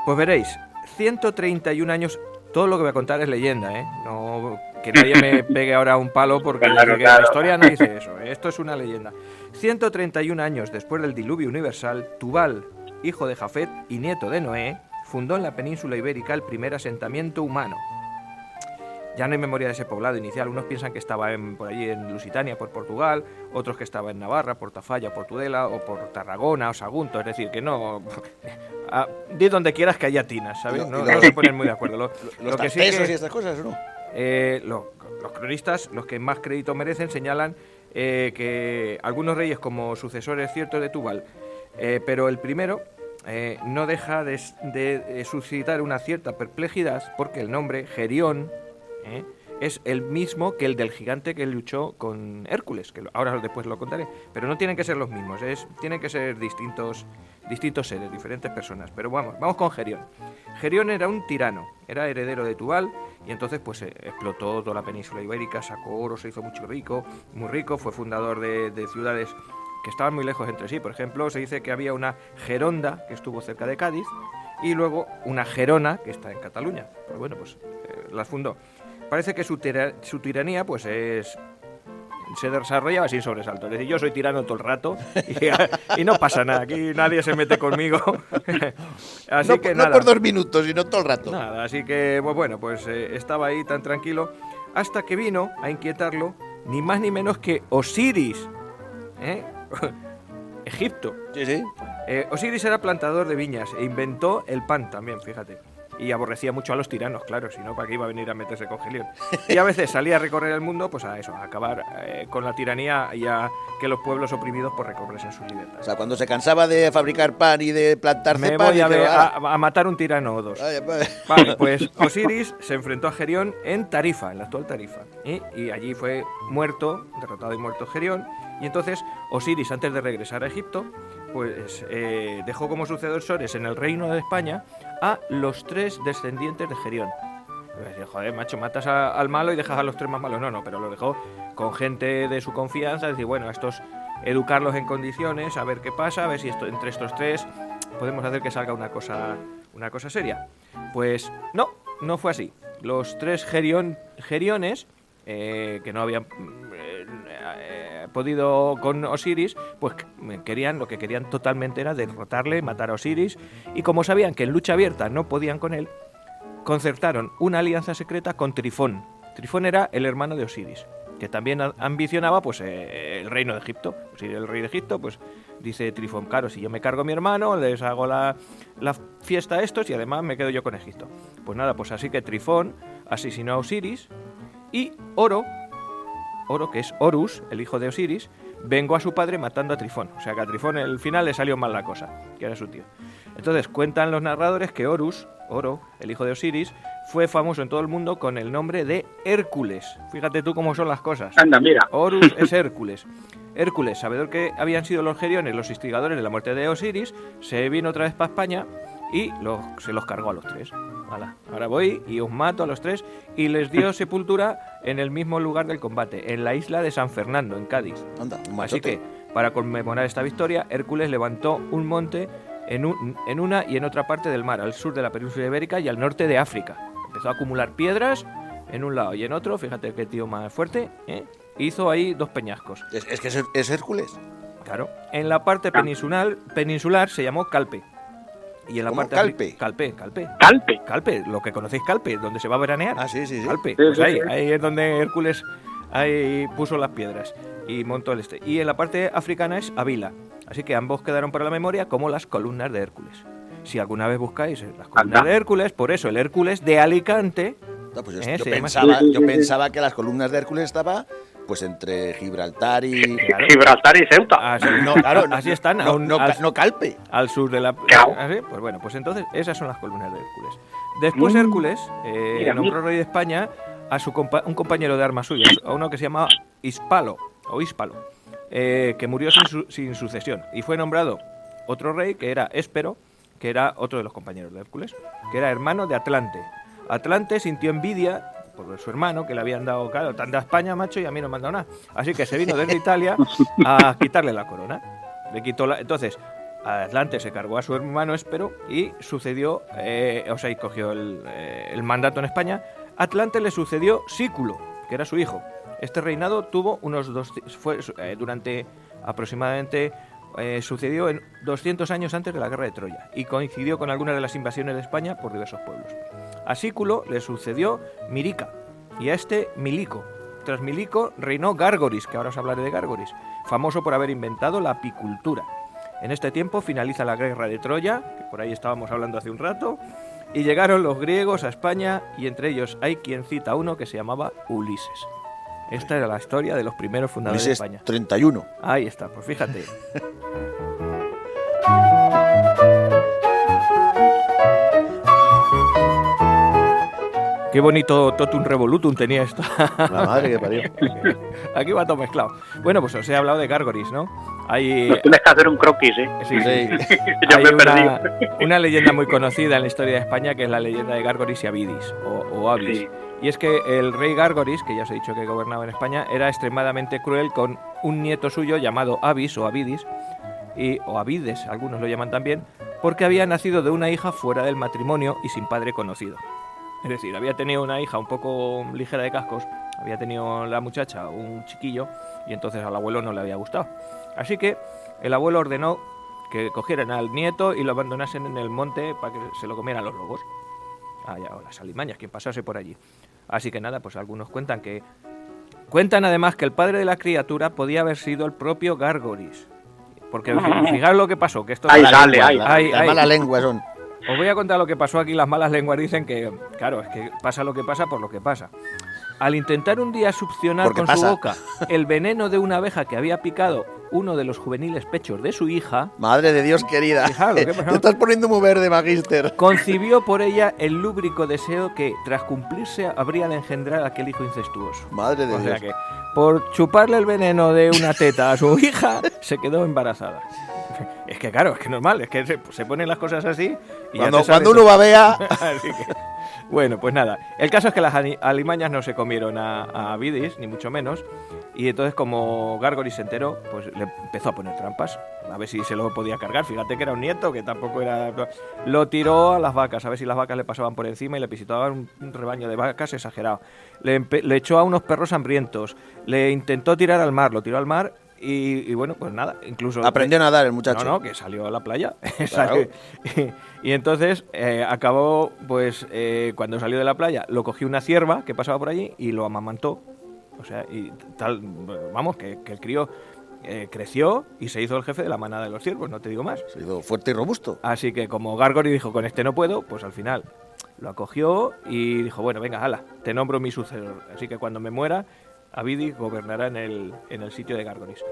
Pues veréis, 131 años, todo lo que voy a contar es leyenda, ¿eh? No, que nadie me pegue ahora un palo porque Claro. la historia no dice eso, ¿eh? Esto es una leyenda. 131 años después del diluvio universal, Tubal, hijo de Jafet y nieto de Noé, fundó en la península ibérica el primer asentamiento humano. Ya no hay memoria de ese poblado inicial. Unos piensan que estaba por allí en Lusitania, por Portugal, otros que estaba en Navarra, por Tafalla, por Tudela, o por Tarragona, o Sagunto. Es decir, que no... Di donde quieras que haya tinas, ¿sabes? No se ponen muy de acuerdo. Los tartesos y estas cosas, ¿no? Los cronistas, los que más crédito merecen, señalan que algunos reyes como sucesores ciertos de Tubal, pero el primero no deja de suscitar una cierta perplejidad porque el nombre Gerión es el mismo que el del gigante que luchó con Hércules, que ahora después lo contaré, pero no tienen que ser los mismos, tienen que ser distintos seres, diferentes personas. Pero vamos con Gerión. Gerión era un tirano, era heredero de Tubal, y entonces pues explotó toda la península ibérica, sacó oro, se hizo muy rico, fue fundador de ciudades que estaban muy lejos entre sí. Por ejemplo, se dice que había una Geronda, que estuvo cerca de Cádiz, y luego una Gerona, que está en Cataluña. Pues bueno, pues las fundó. Parece que su tiranía pues se desarrollaba sin sobresalto. Es decir, yo soy tirano todo el rato y no pasa nada. Aquí nadie se mete conmigo. Así No, que no nada. por 2 minutos, sino todo el rato. Nada, así que bueno, pues estaba ahí tan tranquilo hasta que vino a inquietarlo ni más ni menos que Osiris, Egipto. Sí. Osiris era plantador de viñas e inventó el pan también, fíjate. Y aborrecía mucho a los tiranos, claro, si no, ¿para qué iba a venir a meterse con Gerión? Y a veces salía a recorrer el mundo, pues a acabar con la tiranía y a que los pueblos oprimidos pues recobresen sus libertades. O sea, cuando se cansaba de fabricar pan y de plantar Me cepas... voy a matar un tirano o dos. Vaya, pues. Vale, pues Osiris se enfrentó a Gerión en Tarifa, en la actual Tarifa. Y allí fue derrotado y muerto Gerión. Y entonces Osiris, antes de regresar a Egipto, pues dejó como sucesores en el reino de España a los 3 descendientes de Gerión. Pues, joder, macho, matas al malo y dejas a los 3 más malos. No, pero lo dejó con gente de su confianza, decir, bueno, estos educarlos en condiciones, a ver qué pasa, a ver si entre estos 3 podemos hacer que salga una cosa seria. Pues no fue así. Los 3 geriones, que no habían podido con Osiris, pues lo que querían totalmente era derrotarle, matar a Osiris, y como sabían que en lucha abierta no podían con él, concertaron una alianza secreta con Trifón. Trifón era el hermano de Osiris, que también ambicionaba pues el reino de Egipto. Osiris, el rey de Egipto, pues dice Trifón, claro, si yo me cargo a mi hermano, les hago la fiesta a estos y además me quedo yo con Egipto. Pues nada, pues así que Trifón asesinó a Osiris y Oro, que es Horus, el hijo de Osiris, vengó a su padre matando a Trifón. O sea que a Trifón al final le salió mal la cosa, que era su tío. Entonces cuentan los narradores que Oro, el hijo de Osiris, fue famoso en todo el mundo con el nombre de Hércules. Fíjate tú cómo son las cosas. Anda, mira. Horus es Hércules. Hércules, sabedor que habían sido los geriones los instigadores de la muerte de Osiris, se vino otra vez para España y se los cargó a los 3. Ahora voy y os mato a los 3, y les dio sepultura en el mismo lugar del combate, en la isla de San Fernando, en Cádiz. Anda, un Así matote. que, para conmemorar esta victoria, Hércules levantó un monte en una y en otra parte del mar, al sur de la península ibérica y al norte de África. Empezó a acumular piedras en un lado y en otro, fíjate qué tío más fuerte, hizo ahí 2 peñascos. Es que es Hércules. Claro. En la parte peninsular se llamó Calpe. Y en la ¿Cómo? parte Calpe. Calpe, lo que conocéis Calpe, donde se va a veranear. Ah, sí. Calpe. Sí, Pues sí, ahí sí. es donde Hércules ahí puso las piedras y montó el este. Y en la parte africana es Avila. Así que ambos quedaron para la memoria como las columnas de Hércules. Si alguna vez buscáis las columnas de Hércules, por eso el Hércules de Alicante. No, pues se yo pensaba que las columnas de Hércules estaba pues entre Gibraltar y... Claro. Gibraltar y Ceuta. Así, No, claro, así están. no Calpe. Al sur de la... Claro. ¿Así? Pues bueno, pues entonces esas son las columnas de Hércules. Después Hércules Mira, nombró rey de España a un compañero de armas suyo, a uno que se llamaba Hispalo, que murió sin sucesión, y fue nombrado otro rey, que era Éspero, que era otro de los compañeros de Hércules, que era hermano de Atlante. Atlante sintió envidia por su hermano, que le habían dado, claro, tan de España, macho, y a mí no me han dado nada. Así que se vino desde Italia a quitarle la corona. Le quitó entonces, Atlante se cargó a su hermano Éspero y sucedió, y cogió el mandato en España. Atlante le sucedió Sículo, que era su hijo. Este reinado tuvo durante aproximadamente... sucedió en 200 años antes de la guerra de Troya y coincidió con algunas de las invasiones de España por diversos pueblos. A Sículo le sucedió Mirica y a este Milico. Tras Milico reinó Gárgoris, que ahora os hablaré de Gárgoris, famoso por haber inventado la apicultura. En este tiempo finaliza la guerra de Troya, que por ahí estábamos hablando hace un rato, y llegaron los griegos a España, y entre ellos hay quien cita a uno que se llamaba Ulises. Esta era la historia de los primeros fundadores Ulises de España. 31. Ahí está, pues fíjate. Qué bonito totum revolutum tenía esto. La madre que parió. Aquí va todo mezclado. Bueno, pues os he hablado de Gárgoris, ¿no? Tienes que hacer un croquis, ¿eh? Sí. Ya Hay me he perdido. una leyenda muy conocida en la historia de España, que es la leyenda de Gárgoris y Abidis, o Abis. Sí. Y es que el rey Gárgoris, que ya os he dicho que gobernaba en España, era extremadamente cruel con un nieto suyo llamado Abis o Abidis, o Abides, algunos lo llaman también, porque había nacido de una hija fuera del matrimonio y sin padre conocido. Es decir, había tenido una hija un poco ligera de cascos, había tenido la muchacha un chiquillo, y entonces al abuelo no le había gustado. Así que el abuelo ordenó que cogieran al nieto y lo abandonasen en el monte para que se lo comieran los lobos. O las alimañas, quien pasase por allí. Así que nada, pues algunos cuentan además que el padre de la criatura podía haber sido el propio Gárgoris. Porque fijaros lo que pasó, que esto Ahí es sale, Las malas lenguas son. Os voy a contar lo que pasó aquí. Las malas lenguas dicen que, claro, es que pasa lo que pasa por lo que pasa. Al intentar un día succionar con su boca el veneno de una abeja que había picado uno de los juveniles pechos de su hija... Madre de Dios querida, fijaros, ¿qué pasó? te estás poniendo muy verde, magíster. Concibió por ella el lúbrico deseo que, tras cumplirse, habría de engendrar aquel hijo incestuoso. Madre de O sea Dios. que, por chuparle el veneno de una teta a su hija, se quedó embarazada. Es que claro, es que normal, es que se ponen las cosas así y Cuando uno babea... Así que, bueno, pues nada. El caso es que las alimañas no se comieron a Abidis, ni mucho menos. Y entonces, como Gárgoris se enteró, pues le empezó a poner trampas. A ver si se lo podía cargar. Fíjate que era un nieto, que tampoco era... Lo tiró a las vacas, a ver si las vacas le pasaban por encima y le pisitaban un rebaño de vacas exagerado. Le echó a unos perros hambrientos. Le intentó tirar al mar, lo tiró al mar. Y bueno, pues nada, incluso... Aprendió a nadar el muchacho. No, que salió a la playa. Claro. Y entonces acabó, pues cuando salió de la playa, lo cogió una cierva que pasaba por allí y lo amamantó. O sea, y tal, vamos, que el crío creció y se hizo el jefe de la manada de los ciervos, no te digo más. Se hizo fuerte y robusto. Así que como Gárgoris dijo, con este no puedo, pues al final lo acogió y dijo, bueno, venga, hala, te nombro mi sucesor. Así que cuando me muera, Abidis gobernará en el sitio de Gárgoris.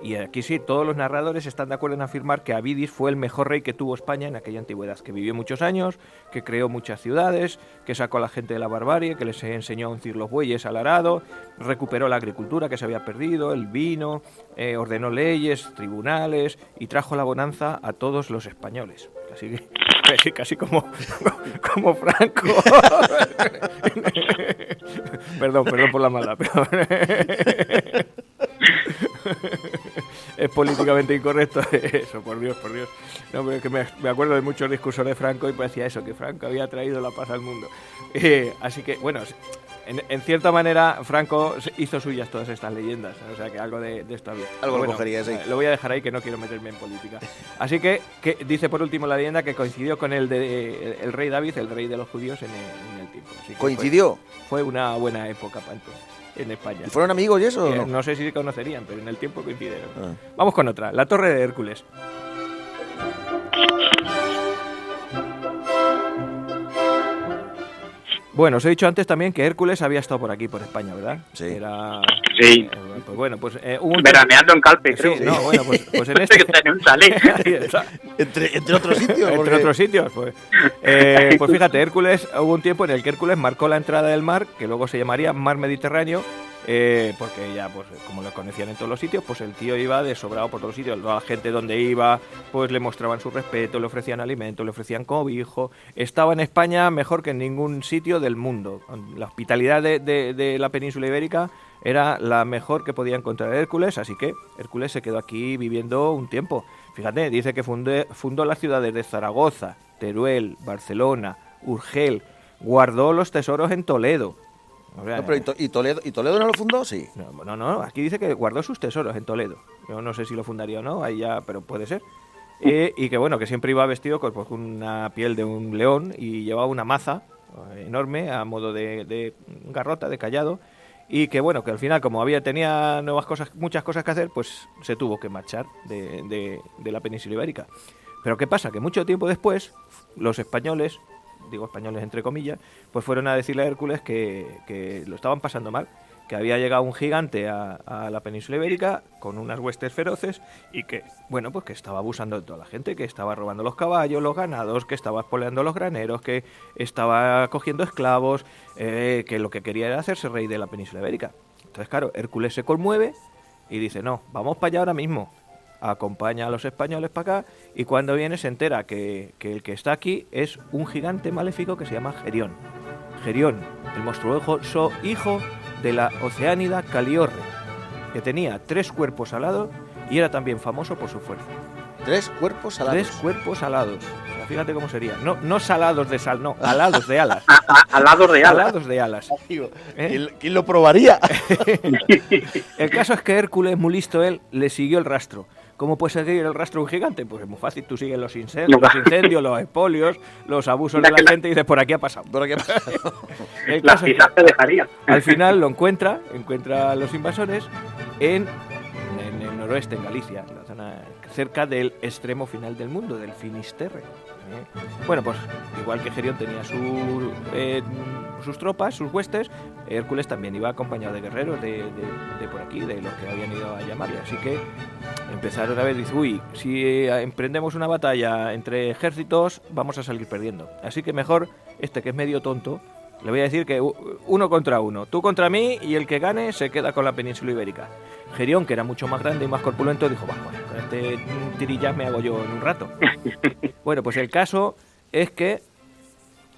Y aquí sí, todos los narradores están de acuerdo en afirmar que Abidis fue el mejor rey que tuvo España en aquella antigüedad, que vivió muchos años, que creó muchas ciudades, que sacó a la gente de la barbarie, que les enseñó a uncir los bueyes al arado, recuperó la agricultura que se había perdido, el vino, ordenó leyes, tribunales y trajo la bonanza a todos los españoles. Casi como Franco. Perdón por la mala, pero es políticamente incorrecto eso, por Dios. No, pero es que me acuerdo de muchos discursos de Franco y parecía eso, que Franco había traído la paz al mundo. Así que, bueno, en cierta manera Franco hizo suyas todas estas leyendas, o sea que algo de esto había. Algo lo cogería, sí. Lo voy a dejar ahí, que no quiero meterme en política. Así que dice por último la leyenda que coincidió con el rey David, el rey de los judíos en el tiempo. Así que ¿coincidió? Fue una buena época para entonces, en España. ¿Y fueron amigos y eso o no? No sé si se conocerían, pero en el tiempo coincidieron. Vamos con otra, la Torre de Hércules. Bueno, os he dicho antes también que Hércules había estado por aquí, por España, ¿verdad? Sí. Era Sí. Pues bueno, pues veraneando en Calpe, creo. Sí, no, bueno, pues en este... en un chalet. Entre otros sitios. Entre otros sitios, pues. Pues fíjate, Hércules, hubo un tiempo en el que Hércules marcó la entrada del mar, que luego se llamaría Mar Mediterráneo, porque ya, pues, como lo conocían en todos los sitios, pues el tío iba de sobrado por todos los sitios. La gente donde iba, pues le mostraban su respeto, le ofrecían alimento, le ofrecían cobijo. Estaba en España mejor que en ningún sitio del mundo. La hospitalidad de la península ibérica era la mejor que podía encontrar Hércules, así que Hércules se quedó aquí viviendo un tiempo. Fíjate, dice que fundó las ciudades de Zaragoza, Teruel, Barcelona, Urgel, guardó los tesoros en Toledo. O sea, No, pero ¿y Toledo no lo fundó? Sí. No, aquí dice que guardó sus tesoros en Toledo. Yo no sé si lo fundaría o no, ahí ya, pero puede ser. Y que bueno, que siempre iba vestido con una piel de un león y llevaba una maza enorme a modo de garrota, de cayado. Y que bueno, que al final, como tenía muchas cosas que hacer, pues se tuvo que marchar de la península ibérica. Pero ¿qué pasa? Que mucho tiempo después, los españoles, digo españoles entre comillas, pues fueron a decirle a Hércules que lo estaban pasando mal, que había llegado un gigante a la península ibérica con unas huestes feroces y que, bueno, pues que estaba abusando de toda la gente, que estaba robando los caballos, los ganados, que estaba espoleando los graneros, que estaba cogiendo esclavos, que lo que quería era hacerse rey de la península ibérica. Entonces, claro, Hércules se conmueve y dice, no, vamos para allá ahora mismo. Acompaña a los españoles para acá y cuando viene se entera que el que está aquí es un gigante maléfico que se llama Gerión. Gerión, el monstruoso hijo de la oceánida Caliorre, que tenía 3 cuerpos alados y era también famoso por su fuerza. 3 cuerpos alados. 3 cuerpos alados. O sea, fíjate cómo sería. No salados de sal, no, alados de alas. Alados de alas. Alados de alas. ¿Quién lo probaría? El caso es que Hércules, muy listo él, le siguió el rastro. ¿Cómo puede seguir el rastro de un gigante? Pues es muy fácil, tú sigues los incendios, los expolios, los abusos de la gente y dices, por aquí ha pasado. Por aquí ha pasado. El La caso es quizás que te dejaría. al final lo encuentra a los invasores en el noroeste, en Galicia, en la zona cerca del extremo final del mundo, del Finisterre. Bueno, pues igual que Gerión tenía sus tropas, sus huestes, Hércules también iba acompañado de guerreros de por aquí, de los que habían ido a llamarle. Así que empezaron a ver, dice, uy, si emprendemos una batalla entre ejércitos, vamos a salir perdiendo. Así que mejor, que es medio tonto, le voy a decir que 1 contra 1, tú contra mí, y el que gane se queda con la península ibérica. Gerión, que era mucho más grande y más corpulento, dijo, bueno, con este tirillas me hago yo en un rato. Bueno, pues el caso es que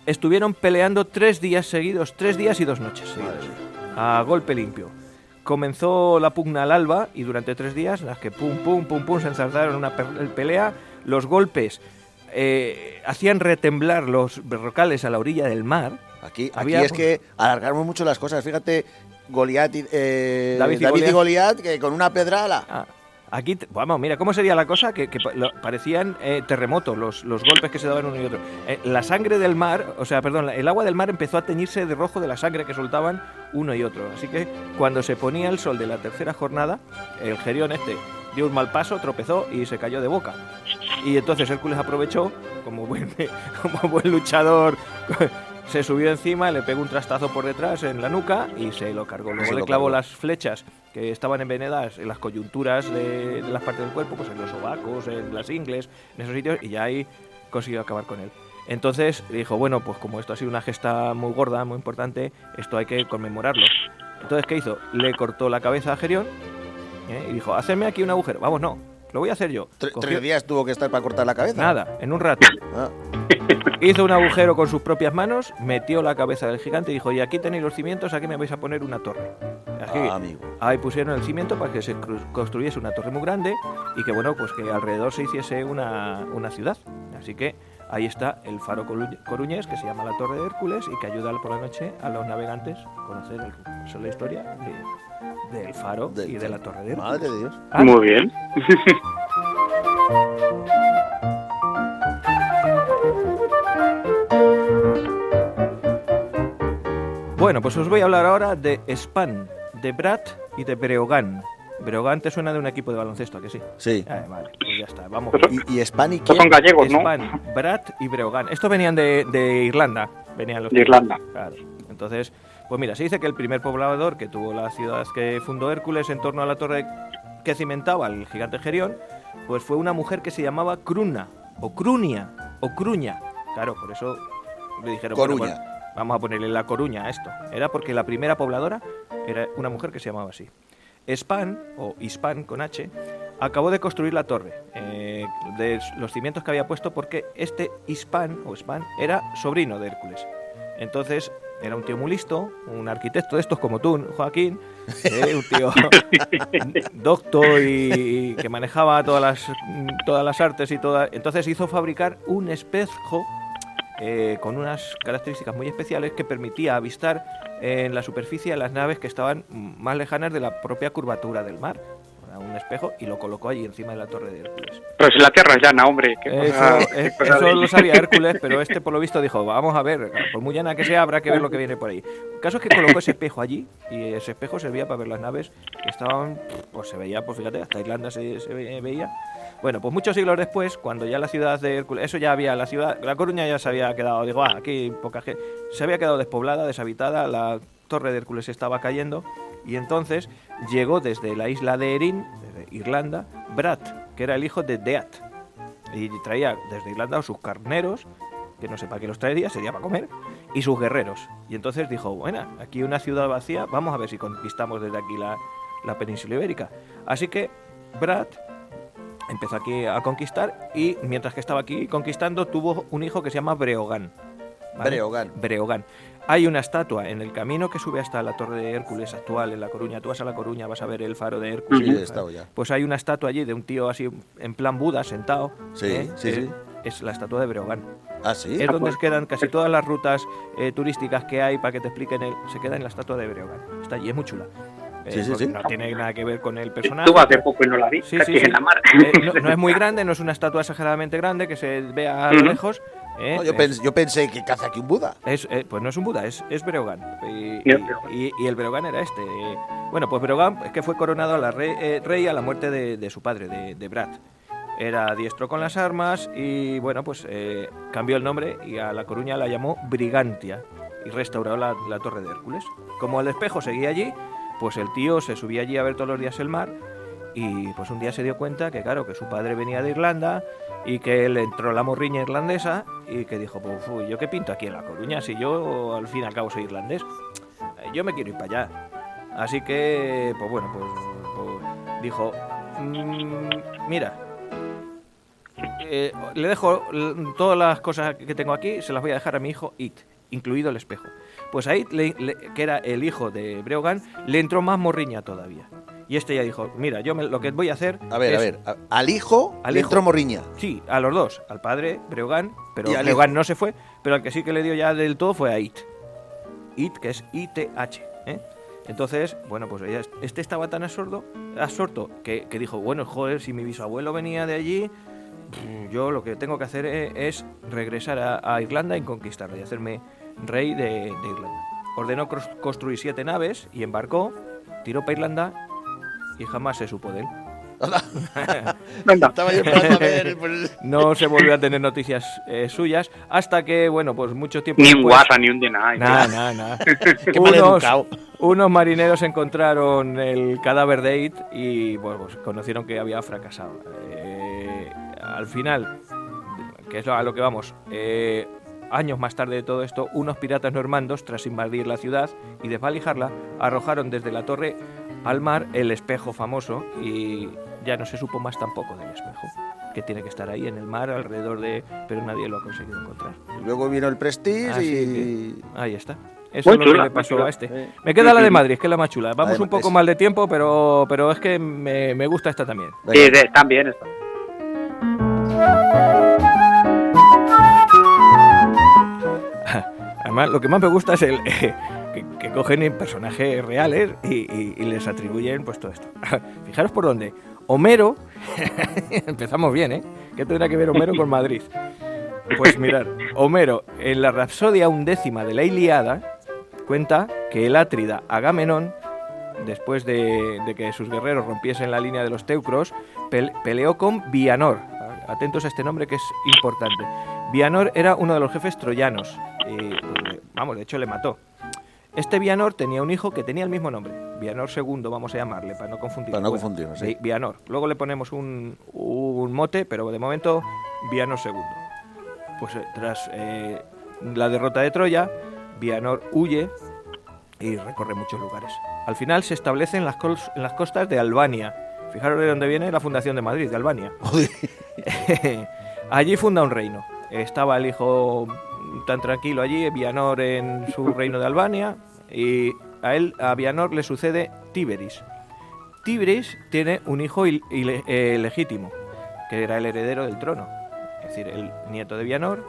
estuvieron peleando 3 días seguidos, 3 días y 2 noches seguidos, a golpe limpio. Comenzó la pugna al alba y durante 3 días, las que pum, pum, pum, pum, se ensartaron en una pelea, los golpes hacían retemblar los berrocales a la orilla del mar. Aquí es que alargamos mucho las cosas, fíjate, Goliat David y Goliat, que con una pedrada. Aquí, vamos, mira, ¿cómo sería la cosa? Que parecían terremotos los golpes que se daban uno y otro. La sangre del mar, el agua del mar empezó a teñirse de rojo de la sangre que soltaban uno y otro. Así que cuando se ponía el sol de la tercera jornada, el Gerión dio un mal paso, tropezó y se cayó de boca. Y entonces Hércules aprovechó, como buen luchador, se subió encima, le pegó un trastazo por detrás en la nuca y se lo cargó. Luego le clavó las flechas que estaban envenenadas en las coyunturas de las partes del cuerpo, pues en los sobacos, en las ingles, en esos sitios, y ya ahí consiguió acabar con él. Entonces dijo, bueno, pues como esto ha sido una gesta muy gorda, muy importante, esto hay que conmemorarlo. Entonces, ¿qué hizo? Le cortó la cabeza a Gerión y dijo, hacedme aquí un agujero. Vamos, no, lo voy a hacer yo. 3 días tuvo que estar para cortar la cabeza. Nada, en un rato. Hizo un agujero con sus propias manos, metió la cabeza del gigante y dijo, y aquí tenéis los cimientos, aquí me vais a poner una torre. Así, amigo. Ahí pusieron el cimiento para que se construyese una torre muy grande y que, bueno, pues que alrededor se hiciese una ciudad. Así que ahí está el faro coruñés, que se llama la Torre de Hércules y que ayuda por la noche a los navegantes a conocer la historia del faro y de la Torre de Hércules. Madre de Dios. Muy bien. Bueno, pues os voy a hablar ahora de Span, de Brat y de Breogán. Breogán te suena de un equipo de baloncesto, ¿a que sí? Sí. Vale, pues ya está, vamos. ¿Y Span y Estos quién? son gallegos, ¿no? Span, Brat y Breogán. Estos venían de Irlanda. Venían los de Irlanda. Claro. Entonces, Pues mira, se dice que el primer poblador que tuvo la ciudad que fundó Hércules en torno a la torre que cimentaba el gigante Gerión, pues fue una mujer que se llamaba Cruna, o Crunia, o Cruña. Claro, por eso le dijeron, Coruña. bueno, vamos a ponerle la Coruña a esto. Era porque la primera pobladora era una mujer que se llamaba así. Span, o Hispan con H, acabó de construir la torre de los cimientos que había puesto, porque este Hispan, o Span, era sobrino de Hércules. Entonces, era un tío muy listo, un arquitecto de estos como tú, Joaquín, un tío docto y que manejaba todas las artes y todas. Entonces hizo fabricar un espejo con unas características muy especiales que permitía avistar en la superficie a las naves que estaban más lejanas de la propia curvatura del mar. Era un espejo y lo colocó allí encima de la torre de Hércules. Pero si la Tierra es llana, hombre. Eso lo sabía Hércules, pero este por lo visto dijo, vamos a ver, por muy llana que sea, habrá que ver lo que viene por ahí. El caso es que colocó ese espejo allí, y ese espejo servía para ver las naves que estaban, pues se veía, pues fíjate, hasta Irlanda se veía. Bueno, pues muchos siglos después, cuando ya la ciudad de Hércules, eso ya había, la ciudad, La Coruña ya se había quedado, digo, aquí poca gente, se había quedado despoblada, deshabitada, la torre de Hércules estaba cayendo, y entonces llegó desde la isla de Erin, desde Irlanda, Brat, que era el hijo de Deat, y traía desde Irlanda sus carneros, que no sé para qué los traería, sería para comer, y sus guerreros. Y entonces dijo, bueno, aquí una ciudad vacía, vamos a ver si conquistamos desde aquí la península ibérica. Así que Brat empezó aquí a conquistar, y mientras que estaba aquí conquistando tuvo un hijo que se llama Breogán. ¿Vale? Breogán. Hay una estatua en el camino que sube hasta la torre de Hércules actual en La Coruña. Tú vas a La Coruña, vas a ver el faro de Hércules. Sí, he estado ya. Pues hay una estatua allí de un tío así en plan Buda, sentado. Sí, sí. Es la estatua de Breogán. ¿Ah, sí? Es donde quedan casi todas las rutas turísticas que hay para que te expliquen. Se queda en la estatua de Breogán. Está allí, es muy chula. Sí. No tiene nada que ver con el personaje. Estuvo hace poco y no la vi, Sí, casi sí, sí. en la mar. No es muy grande, no es una estatua exageradamente grande que se vea a lo lejos. No, yo pensé que caza aquí un Buda. Pues no es un Buda, es Breogán. Y el Breogán era este. Bueno, pues Breogán es que fue coronado a rey a la muerte de su padre, de Brat. Era diestro con las armas y, bueno, pues cambió el nombre y a La Coruña la llamó Brigantia y restauró la torre de Hércules. Como el espejo seguía allí, pues el tío se subía allí a ver todos los días el mar y pues un día se dio cuenta que, claro, que su padre venía de Irlanda y que le entró la morriña irlandesa y que dijo, pues uy, ¿yo qué pinto aquí en La Coruña si yo al fin y al cabo soy irlandés? Yo me quiero ir para allá. Así que, pues bueno, pues dijo, mira, le dejo todas las cosas que tengo aquí, se las voy a dejar a mi hijo It, incluido el espejo. Pues ahí, que era el hijo de Breogán, le entró más morriña todavía. Y este ya dijo, mira, yo lo que voy a hacer al hijo le entró morriña. Sí, a los dos, al padre, Breogán, pero Breogán no se fue, pero al que sí que le dio ya del todo fue a It. It, que es ITH, ¿eh? Entonces, bueno, pues este estaba tan absorto que dijo, bueno, joder, si mi bisabuelo venía de allí, yo lo que tengo que hacer es regresar a Irlanda y conquistarla y hacerme rey de Irlanda. Ordenó construir 7 naves y embarcó, tiró para Irlanda y jamás se supo de él. Estaba yo esperando a ver. No se volvió a tener noticias suyas hasta que, bueno, pues mucho tiempo ni después... un WhatsApp, ni un Denai. Nada. Unos marineros encontraron el cadáver de It y pues conocieron que había fracasado. Al final, que es a lo que vamos, años más tarde de todo esto, unos piratas normandos, tras invadir la ciudad y desvalijarla, arrojaron desde la torre al mar el espejo famoso y ya no se supo más tampoco del espejo, que tiene que estar ahí en el mar alrededor de... pero nadie lo ha conseguido encontrar. Luego vino el Prestige y... ahí está. Eso es lo que le pasó a este. Me queda la de Madrid, que es la más chula. Vamos un poco mal de tiempo, pero es que me gusta esta también. Sí, también está. Además, lo que más me gusta es que cogen personajes reales y les atribuyen pues todo esto. Fijaros por dónde. Homero, empezamos bien, ¿eh? ¿Qué tendrá que ver Homero con Madrid? Pues mirad, Homero, en la Rapsodia 11ª de la Ilíada, cuenta que el Atrida Agamenón, después de que sus guerreros rompiesen la línea de los teucros, peleó con Bianor. Atentos a este nombre que es importante. Bianor era uno de los jefes troyanos. De hecho le mató. Este Bianor tenía un hijo que tenía el mismo nombre, Bianor II, vamos a llamarle, para no confundirnos. Para no confundirnos, sí. Bianor. Luego le ponemos un mote, pero de momento Bianor II. Pues tras la derrota de Troya, Bianor huye y recorre muchos lugares. Al final se establece en las costas de Albania. Fijaros de dónde viene la fundación de Madrid, de Albania. Allí funda un reino. Estaba el hijo tan tranquilo allí, Bianor en su reino de Albania, y a Bianor le sucede Tíberis. Tíberis tiene un hijo legítimo, que era el heredero del trono. Es decir, el nieto de Bianor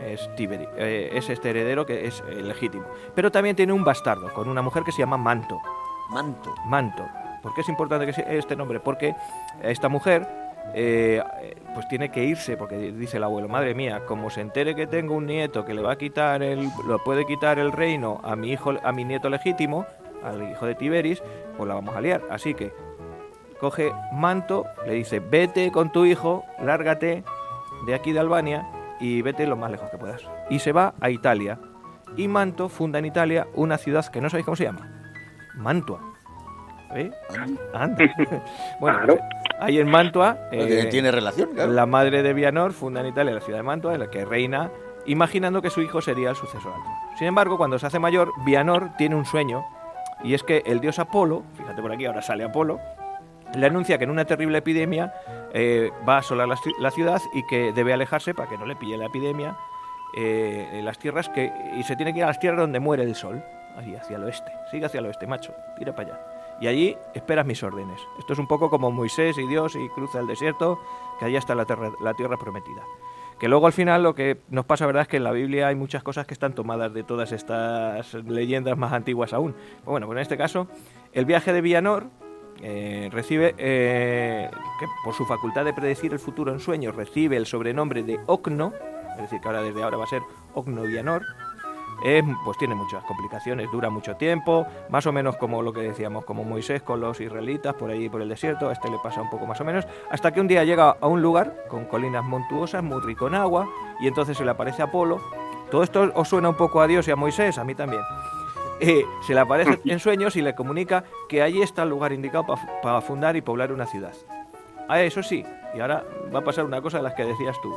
es Tíberis, es este heredero que es legítimo. Pero también tiene un bastardo con una mujer que se llama Manto. Manto. ¿Por qué es importante que sea este nombre? Porque esta mujer pues tiene que irse, porque dice el abuelo, madre mía, como se entere que tengo un nieto que le va a quitar lo puede quitar el reino a mi hijo, a mi nieto legítimo, al hijo de Tíberis, pues la vamos a liar. Así que coge Manto, le dice, vete con tu hijo, lárgate de aquí de Albania y vete lo más lejos que puedas. Y se va a Italia. Y Manto funda en Italia una ciudad que no sabéis cómo se llama. Mantua. ¿Eh? Anda. Bueno, claro. Ahí en Mantua tiene relación, claro. La madre de Bianor funda en Italia la ciudad de Mantua, en la que reina, imaginando que su hijo sería el sucesor al trono. Sin embargo, cuando se hace mayor, Bianor tiene un sueño, y es que el dios Apolo, fíjate por aquí, ahora sale Apolo, le anuncia que en una terrible epidemia va a asolar la ciudad y que debe alejarse para que no le pille la epidemia en las tierras, y se tiene que ir a las tierras donde muere el sol, ahí hacia el oeste. Sigue hacia el oeste, macho, tira para allá. Y allí esperas mis órdenes. Esto es un poco como Moisés y Dios y cruza el desierto, que allá está la tierra prometida. Que luego al final lo que nos pasa, verdad, es que en la Biblia hay muchas cosas que están tomadas de todas estas leyendas más antiguas aún. Bueno, pues en este caso, el viaje de Bianor recibe, que por su facultad de predecir el futuro en sueños, recibe el sobrenombre de Ocno, es decir, que ahora desde ahora va a ser Ocno Bianor. Pues tiene muchas complicaciones, dura mucho tiempo, más o menos como lo que decíamos, como Moisés con los israelitas por allí por el desierto. A este le pasa un poco más o menos, hasta que un día llega a un lugar con colinas montuosas, muy rico en agua, y entonces se le aparece Apolo. Todo esto os suena un poco a Dios y a Moisés, a mí también. Se le aparece en sueños y le comunica que allí está el lugar indicado para fundar y poblar una ciudad. Eso sí, y ahora va a pasar una cosa de las que decías tú.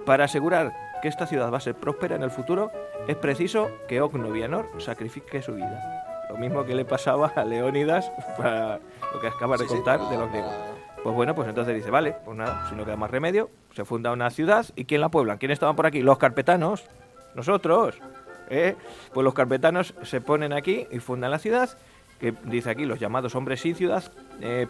Para asegurar que esta ciudad va a ser próspera en el futuro, es preciso que Ocno Bianor sacrifique su vida. Lo mismo que le pasaba a Leónidas para lo que acabas de contar de los griegos. Pues bueno, pues entonces dice, vale, pues nada, si no queda más remedio, se funda una ciudad. ¿Y quién la pueblan? ¿Quién estaban por aquí? Los carpetanos, nosotros. Pues los carpetanos se ponen aquí y fundan la ciudad, que dice aquí los llamados hombres sin ciudad,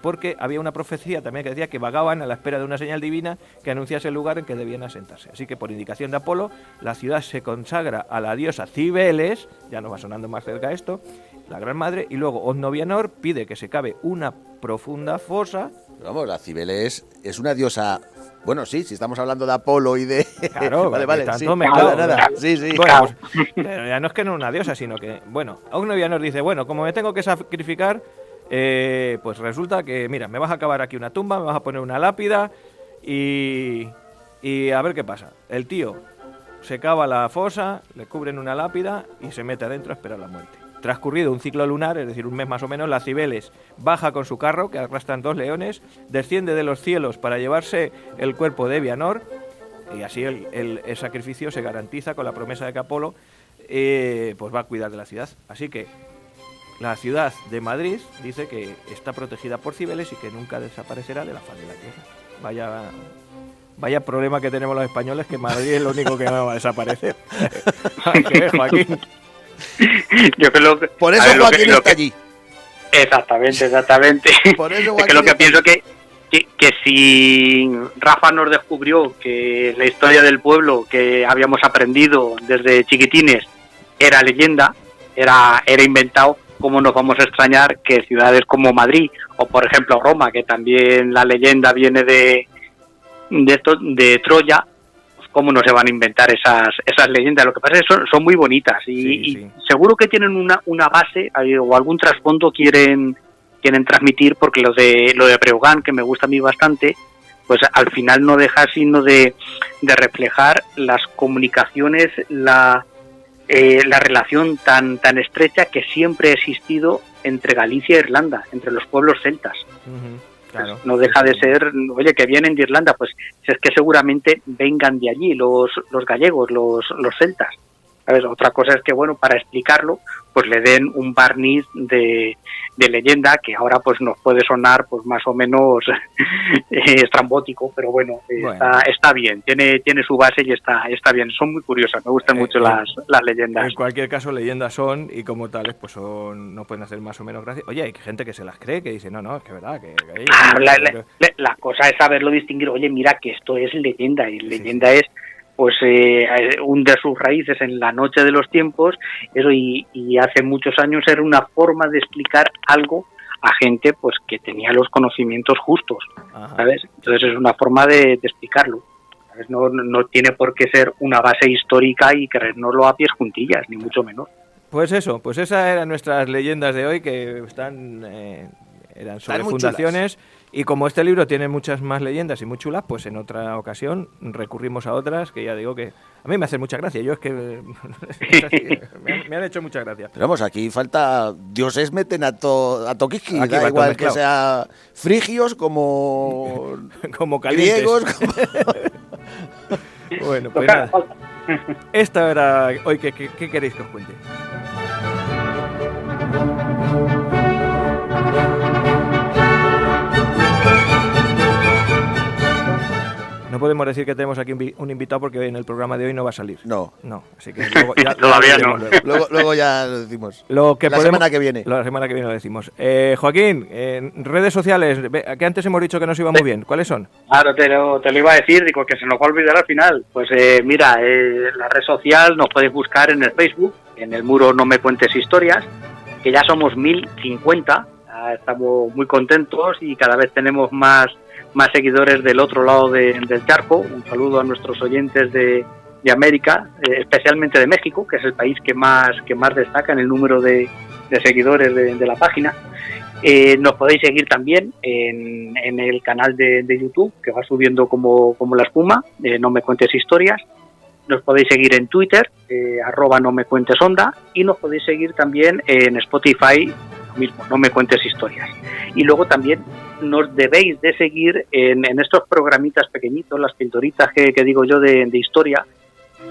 porque había una profecía también que decía que vagaban a la espera de una señal divina que anunciase el lugar en que debían asentarse. Así que por indicación de Apolo, la ciudad se consagra a la diosa Cibeles, ya nos va sonando más cerca esto, la gran madre, y luego Ocno Bianor pide que se cave una profunda fosa. Vamos, la Cibeles es una diosa. Bueno, sí, si estamos hablando de Apolo y de... Claro, vale, tanto sí, mezclado, nada. Sí. Bueno, pues, pero ya no es que no es una diosa, sino que, bueno, Ocno Bianor dice, bueno, como me tengo que sacrificar, pues resulta que, mira, me vas a cavar aquí una tumba, me vas a poner una lápida y a ver qué pasa. El tío se cava la fosa, le cubren una lápida y se mete adentro a esperar la muerte. Transcurrido un ciclo lunar, es decir, un mes más o menos, la Cibeles baja con su carro, que arrastran 2 leones, desciende de los cielos para llevarse el cuerpo de Bianor, y así el sacrificio se garantiza con la promesa de que Apolo pues va a cuidar de la ciudad. Así que la ciudad de Madrid dice que está protegida por Cibeles y que nunca desaparecerá de la faz de la tierra. Vaya problema que tenemos los españoles, que Madrid es lo único que no va a desaparecer. ¿Qué, Joaquín? Yo creo que, por eso Joaquín está allí. Exactamente. Por eso es que lo que pienso que si Rafa nos descubrió que la historia del pueblo que habíamos aprendido desde chiquitines era leyenda, era inventado, ¿cómo nos vamos a extrañar que ciudades como Madrid o por ejemplo Roma, que también la leyenda viene de Troya? ¿Cómo no se van a inventar esas leyendas? Lo que pasa es que son muy bonitas y seguro que tienen una base o algún trasfondo quieren transmitir, porque lo de Breogán, que me gusta a mí bastante, pues al final no deja sino de reflejar las comunicaciones, la relación tan estrecha que siempre ha existido entre Galicia e Irlanda, entre los pueblos celtas. Claro. No deja de ser, oye, que vienen de Irlanda, pues es que seguramente vengan de allí los gallegos, los celtas. ¿Sabes? Otra cosa es que, bueno, para explicarlo, pues le den un barniz de leyenda que ahora pues nos puede sonar pues más o menos estrambótico, pero bueno, está bien, tiene su base y está bien. Son muy curiosas, me gustan mucho las leyendas. En cualquier caso, leyendas son, y como tales, pues no pueden hacer más o menos gracia. Oye, hay gente que se las cree, que dice, no, es que verdad, que la cosa es saberlo distinguir. Oye, mira que esto es leyenda, y leyenda es pues hunde sus raíces en la noche de los tiempos, eso, y hace muchos años era una forma de explicar algo a gente pues que tenía los conocimientos justos, ¿sabes? Entonces es una forma de explicarlo, ¿sabes? No tiene por qué ser una base histórica y creérnoslo a pies juntillas, ni mucho menos. Pues eso, pues esas eran nuestras leyendas de hoy, que eran sobre fundaciones chulas. Y como este libro tiene muchas más leyendas y muy chulas, pues en otra ocasión recurrimos a otras que ya digo que a mí me hacen mucha gracia. Yo es que me han hecho mucha gracia. Pero vamos, aquí falta dioses meten a toquiski, da igual que sea frigios como calientes. Griegos. Bueno, pues nada. Esta era hoy. ¿Qué queréis que os cuente? No podemos decir que tenemos aquí un invitado porque en el programa de hoy no va a salir. No, así que luego ya, todavía no. Luego ya lo decimos. Semana que viene. La semana que viene lo decimos. Joaquín, en redes sociales, que antes hemos dicho que nos iba muy bien, ¿cuáles son? Claro, te lo iba a decir, digo que se nos va a olvidar al final. Pues mira, la red social nos podéis buscar en el Facebook, en el muro No Me Cuentes Historias, que ya somos 1050, estamos muy contentos y cada vez tenemos más seguidores del otro lado del charco. Un saludo a nuestros oyentes de América, especialmente de México, que es el país que más destaca en el número de seguidores de la página. Nos podéis seguir también en el canal de YouTube, que va subiendo como la espuma, No Me Cuentes Historias. Nos podéis seguir en Twitter, @nomecuentesonda, y nos podéis seguir también en Spotify, lo mismo, No Me Cuentes Historias. Y luego también nos debéis de seguir en estos programitas pequeñitos, las pildoritas que digo yo de historia,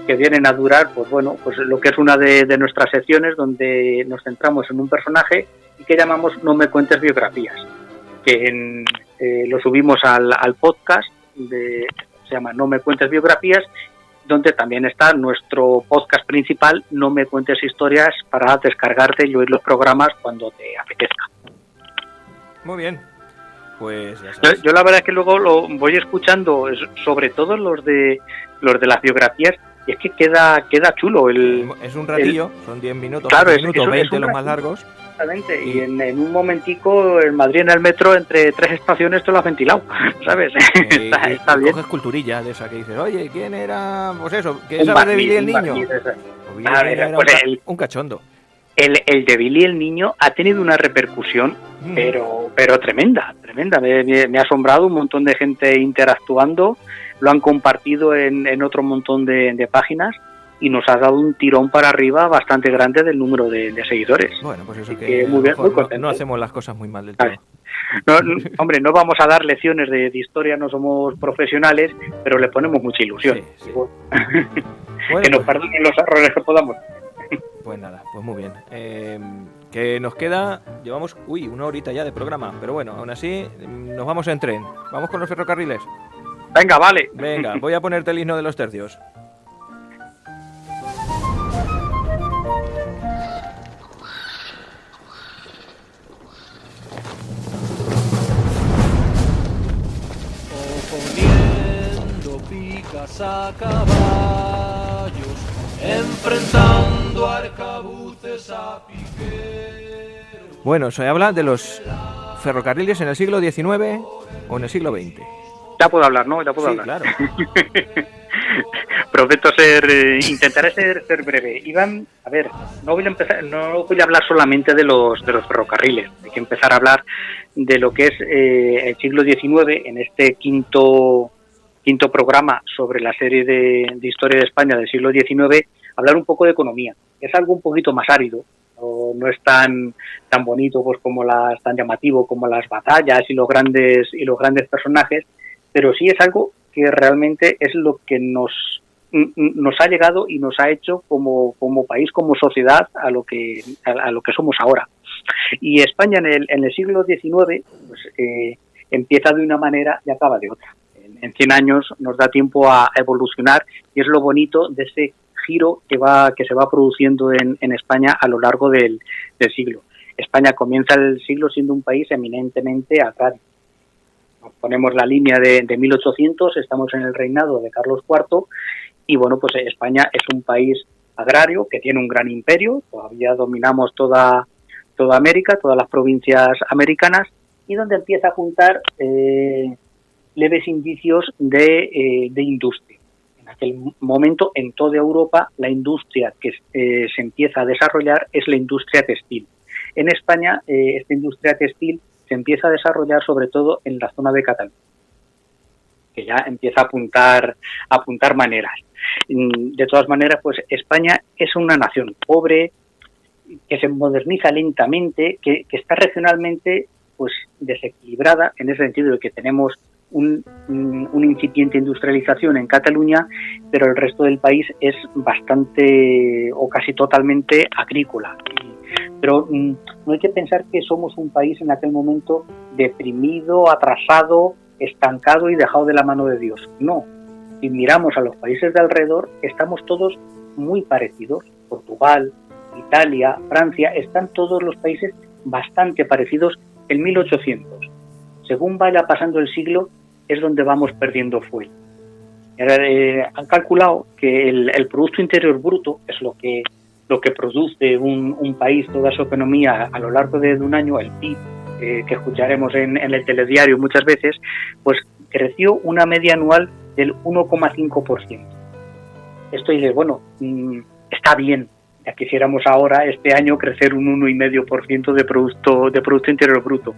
que vienen a durar, pues bueno, pues lo que es una de nuestras secciones, donde nos centramos en un personaje y que llamamos No Me Cuentes Biografías, que lo subimos al podcast, se llama No Me Cuentes Biografías, donde también está nuestro podcast principal, No Me Cuentes Historias, para descargarte y oír los programas cuando te apetezca. Muy bien. Pues ya sabes. Yo la verdad es que luego lo voy escuchando, sobre todo los de las biografías, y es que queda chulo. Es un ratillo, son 10 minutos, claro, 20 los más largos. Exactamente, y en un momentico en Madrid, en el metro, entre 3 estaciones te lo has ventilado, ¿sabes? Está bien. Coges culturilla de esa que dices, oye, ¿quién era? Pues eso, ¿qué sabe de Billy el Niño? Un cachondo. El de Billy el Niño ha tenido una repercusión, pero tremenda. Me ha asombrado, un montón de gente interactuando, lo han compartido en otro montón de páginas, y nos ha dado un tirón para arriba bastante grande del número de seguidores. Bueno, pues eso que muy bien, muy contento. No hacemos las cosas muy mal del todo. Hombre, no vamos a dar lecciones de historia, no somos profesionales, pero le ponemos mucha ilusión. Sí. Que nos perdonen los errores que podamos. Pues nada, pues muy bien. Que nos queda, llevamos, una horita ya de programa, pero bueno, aún así nos vamos en tren. Vamos con los ferrocarriles. Venga, vale. Venga, voy a ponerte el himno de los tercios. Poniendo picas a caballos, enfrentando arcabuces a piqueros. Bueno, se habla de los ferrocarriles en el siglo XIX o en el siglo XX. Ya puedo hablar, ¿no? Ya puedo hablar. Claro. Prometo intentaré ser breve. Iván, a ver, no voy a hablar solamente de los ferrocarriles. Hay que empezar a hablar de lo que es el siglo XIX, en este quinto programa sobre la serie de historia de España del siglo XIX. hablar un poco de economía. Es algo un poquito más árido, no es tan bonito pues como tan llamativo como las batallas y los grandes personajes, pero sí es algo que realmente es lo que nos ha llegado y nos ha hecho como país, como sociedad, a lo que somos ahora. Y España en el siglo XIX pues, empieza de una manera y acaba de otra. En 100 años nos da tiempo a evolucionar, y es lo bonito de ese giro que se va produciendo en España a lo largo del siglo. España comienza el siglo siendo un país eminentemente agrario. Nos ponemos la línea de 1800, estamos en el reinado de Carlos IV, y bueno, pues España es un país agrario que tiene un gran imperio, todavía dominamos toda América, todas las provincias americanas, y donde empieza a juntar leves indicios de industria. En aquel momento, en toda Europa, la industria que se empieza a desarrollar es la industria textil. En España, esta industria textil se empieza a desarrollar sobre todo en la zona de Cataluña, que ya empieza a apuntar maneras. De todas maneras, pues España es una nación pobre, que se moderniza lentamente, que está regionalmente pues desequilibrada, en ese sentido de que tenemos una incipiente industrialización en Cataluña, pero el resto del país es bastante o casi totalmente agrícola. Pero no hay que pensar que somos un país en aquel momento deprimido, atrasado, estancado y dejado de la mano de Dios. No. Si miramos a los países de alrededor, estamos todos muy parecidos. Portugal, Italia, Francia, están todos los países bastante parecidos en 1800. Según vaya pasando el siglo, es donde vamos perdiendo fuelle. Han calculado que el Producto Interior Bruto es lo que produce un país, toda su economía a lo largo de un año, el PIB, que escucharemos en el telediario muchas veces, pues creció una media anual del 1,5%. Esto dice, bueno, está bien. Ya quisiéramos ahora, este año, crecer un 1,5% de Producto Interior Bruto.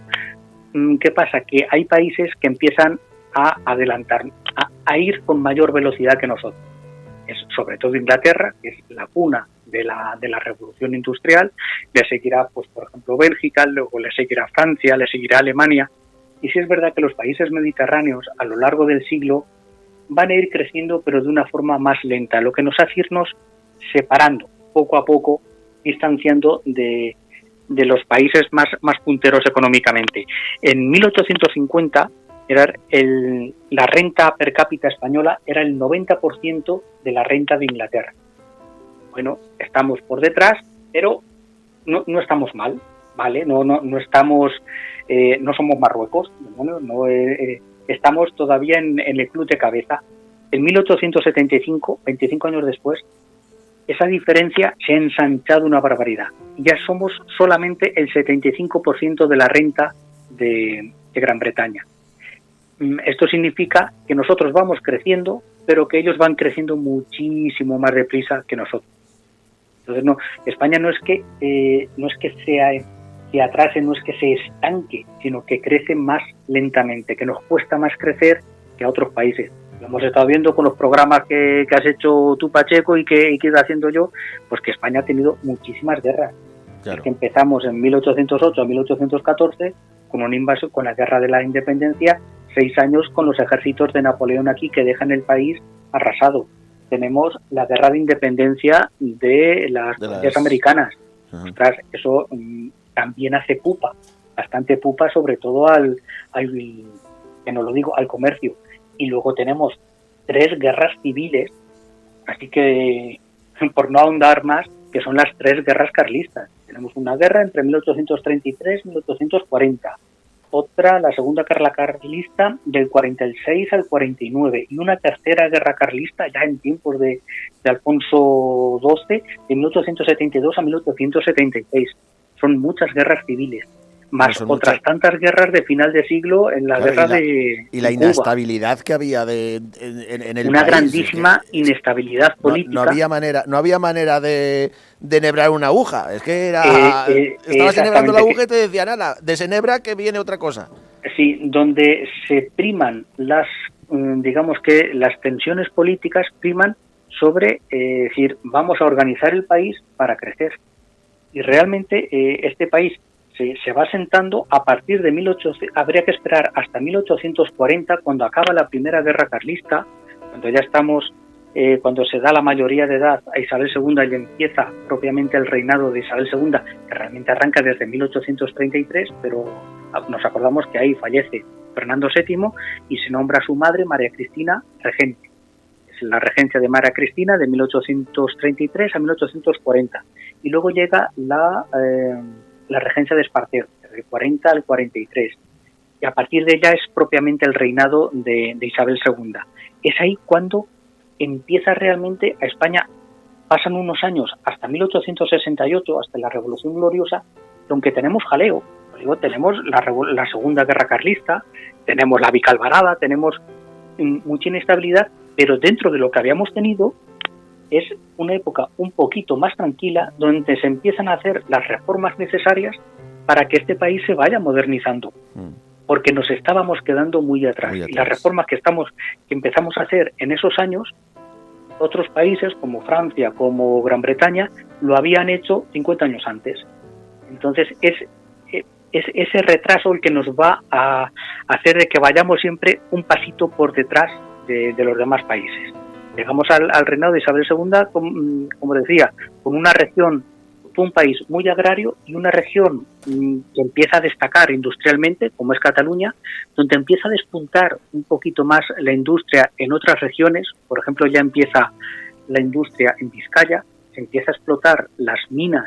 ¿Qué pasa? Que hay países que empiezan a adelantar, a ir con mayor velocidad que nosotros. Es sobre todo Inglaterra, que es la cuna de la revolución industrial. Le seguirá, pues por ejemplo, Bélgica, luego le seguirá Francia, le seguirá Alemania. Y sí es verdad que los países mediterráneos a lo largo del siglo van a ir creciendo, pero de una forma más lenta, lo que nos hace irnos separando poco a poco, distanciando de los países más punteros económicamente. En 1850 la renta per cápita española era el 90% de la renta de Inglaterra. Bueno, estamos por detrás, pero no estamos mal, ¿vale? No estamos, no somos Marruecos, estamos todavía en el club de cabeza. En 1875, 25 años después, esa diferencia se ha ensanchado una barbaridad. Ya somos solamente el 75% de la renta de Gran Bretaña. Esto significa que nosotros vamos creciendo, pero que ellos van creciendo muchísimo más deprisa que nosotros. Entonces, España no es que se atrase, no es que se estanque, sino que crece más lentamente, que nos cuesta más crecer que a otros países. Lo hemos estado viendo con los programas que has hecho tú, Pacheco, y que he ido haciendo yo, pues que España ha tenido muchísimas guerras. Claro. Es que empezamos en 1808 a 1814 con una invasión, con la Guerra de la Independencia, 6 años con los ejércitos de Napoleón aquí que dejan el país arrasado. Tenemos la Guerra de Independencia de las colonias americanas. Uh-huh. Ostras, eso también hace pupa, bastante pupa, sobre todo al comercio. Y luego tenemos 3 guerras civiles, así que, por no ahondar más, que son las 3 guerras carlistas. Tenemos una guerra entre 1833 y 1840, otra, la segunda guerra carlista, del 46 al 49, y una tercera guerra carlista ya en tiempos de Alfonso XII, de 1872 a 1876. Son muchas guerras civiles, más otras tantas guerras de final de siglo en la guerra de y la inestabilidad que había en el una país, grandísima inestabilidad política. No había manera de enhebrar una aguja. Es que estabas enhebrando la aguja y te decían, nada, desenhebra que viene otra cosa. Sí, donde se priman digamos que las tensiones políticas priman sobre decir, vamos a organizar el país para crecer. Y realmente este país se va asentando a partir de 1800, habría que esperar hasta 1840, cuando acaba la Primera Guerra Carlista, cuando ya estamos, cuando se da la mayoría de edad a Isabel II y empieza propiamente el reinado de Isabel II, que realmente arranca desde 1833, pero nos acordamos que ahí fallece Fernando VII y se nombra a su madre, María Cristina, regente. Es la regencia de María Cristina de 1833 a 1840. Y luego llega la regencia de Espartero, del 40 al 43. Y a partir de ella es propiamente el reinado de Isabel II. Es ahí cuando empieza realmente a España, pasan unos años hasta 1868, hasta la Revolución Gloriosa, aunque tenemos jaleo, tenemos la Segunda Guerra Carlista, tenemos la Vicalvarada, tenemos mucha inestabilidad, pero dentro de lo que habíamos tenido es una época un poquito más tranquila, donde se empiezan a hacer las reformas necesarias para que este país se vaya modernizando, porque nos estábamos quedando muy atrás. Y las reformas que empezamos a hacer en esos años, otros países como Francia, como Gran Bretaña, lo habían hecho 50 años antes. Entonces es ese retraso el que nos va a hacer de que vayamos siempre un pasito por detrás de los demás países. Llegamos al reinado de Isabel II, como decía, con una región, un país muy agrario y una región que empieza a destacar industrialmente, como es Cataluña, donde empieza a despuntar un poquito más la industria en otras regiones. Por ejemplo, ya empieza la industria en Vizcaya, se empieza a explotar las minas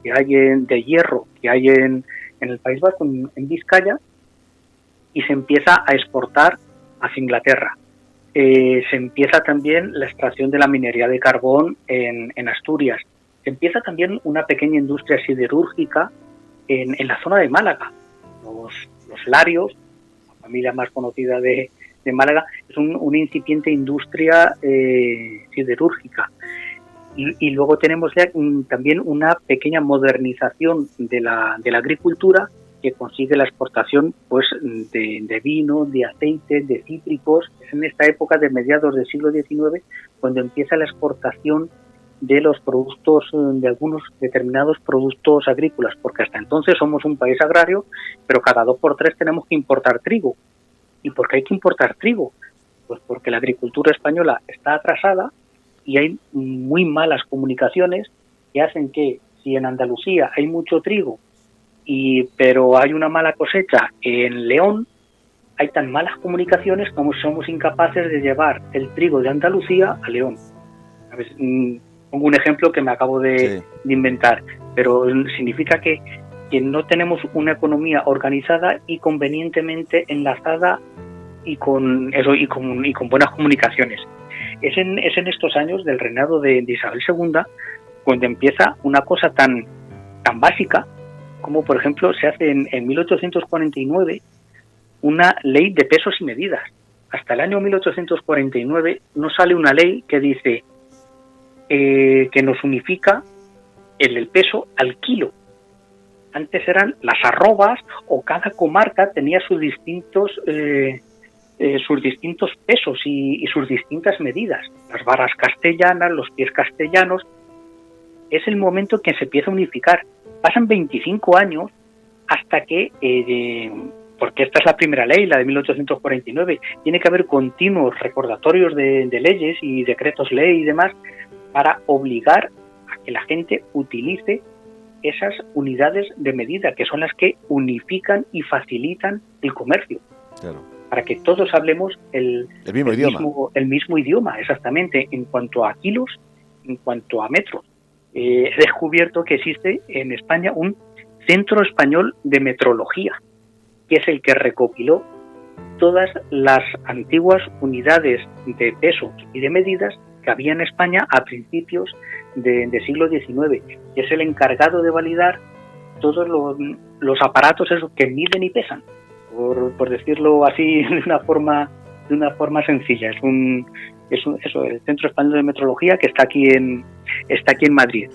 que hay de hierro que hay en el País Vasco, en Vizcaya, y se empieza a exportar hacia Inglaterra. Se empieza también la extracción de la minería de carbón en Asturias. Se empieza también una pequeña industria siderúrgica en la zona de Málaga. Los Larios, la familia más conocida de Málaga, es una incipiente industria siderúrgica. Y luego tenemos ya también una pequeña modernización de la agricultura, que consigue la exportación pues de vino, de aceite, de cítricos. Es en esta época de mediados del siglo XIX cuando empieza la exportación de los productos, de algunos determinados productos agrícolas, porque hasta entonces somos un país agrario, pero cada 2 por 3 tenemos que importar trigo. ¿Y por qué hay que importar trigo? Pues porque la agricultura española está atrasada y hay muy malas comunicaciones que hacen que, si en Andalucía hay mucho trigo, pero hay una mala cosecha en León, hay tan malas comunicaciones como somos incapaces de llevar el trigo de Andalucía a León. A ver, pongo un ejemplo que me acabo de inventar, pero significa que no tenemos una economía organizada y convenientemente enlazada y con buenas comunicaciones. Es en estos años del reinado de Isabel II cuando empieza una cosa tan básica como, por ejemplo, se hace en 1849 una ley de pesos y medidas. Hasta el año 1849 no sale una ley que dice que nos unifica el peso al kilo. Antes eran las arrobas, o cada comarca tenía sus distintos pesos y sus distintas medidas. Las varas castellanas, los pies castellanos. Es el momento en que se empieza a unificar. Pasan 25 años hasta que, porque esta es la primera ley, la de 1849, tiene que haber continuos recordatorios de leyes y decretos ley y demás para obligar a que la gente utilice esas unidades de medida, que son las que unifican y facilitan el comercio. Claro. Para que todos hablemos el mismo idioma, exactamente, en cuanto a kilos, en cuanto a metros. He descubierto que existe en España un Centro Español de Metrología, que es el que recopiló todas las antiguas unidades de pesos y de medidas que había en España a principios de siglo XIX, y es el encargado de validar todos los aparatos esos que miden y pesan, por decirlo así de una forma sencilla. El Centro Español de Metrología, que está aquí en Madrid.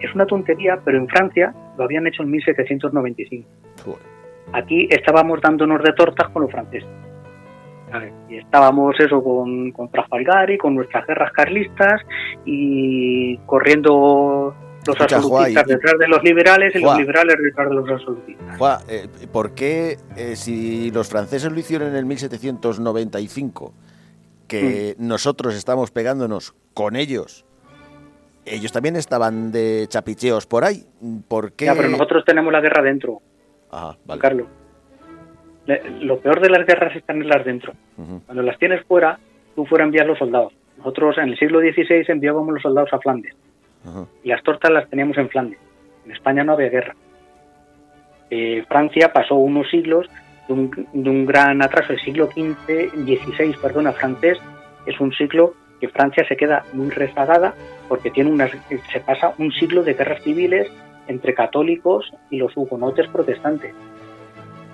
Es una tontería, pero en Francia lo habían hecho en 1795. Aquí estábamos dándonos de tortas con los franceses. ¿sabes? Y estábamos eso con Trafalgar y con nuestras guerras carlistas y corriendo los Escucha, absolutistas Juan, detrás de los liberales y Juan, los liberales detrás de los absolutistas. Juan, ¿por qué si los franceses lo hicieron en el 1795, que nosotros estamos pegándonos con ellos, ellos también estaban de chapicheos por ahí? ¿Por qué? Ya, pero nosotros tenemos la guerra dentro, Vale. Carlos. Lo peor de las guerras es tenerlas dentro. Cuando las tienes fuera, tú fuera envías los soldados. Nosotros en el siglo XVI enviábamos los soldados a Flandes. Y las tortas las teníamos en Flandes. En España no había guerra. Francia pasó unos siglos de un gran atraso. El siglo XVI, francés, es un siglo que Francia se queda muy rezagada porque se pasa un siglo de guerras civiles entre católicos y los hugonotes protestantes.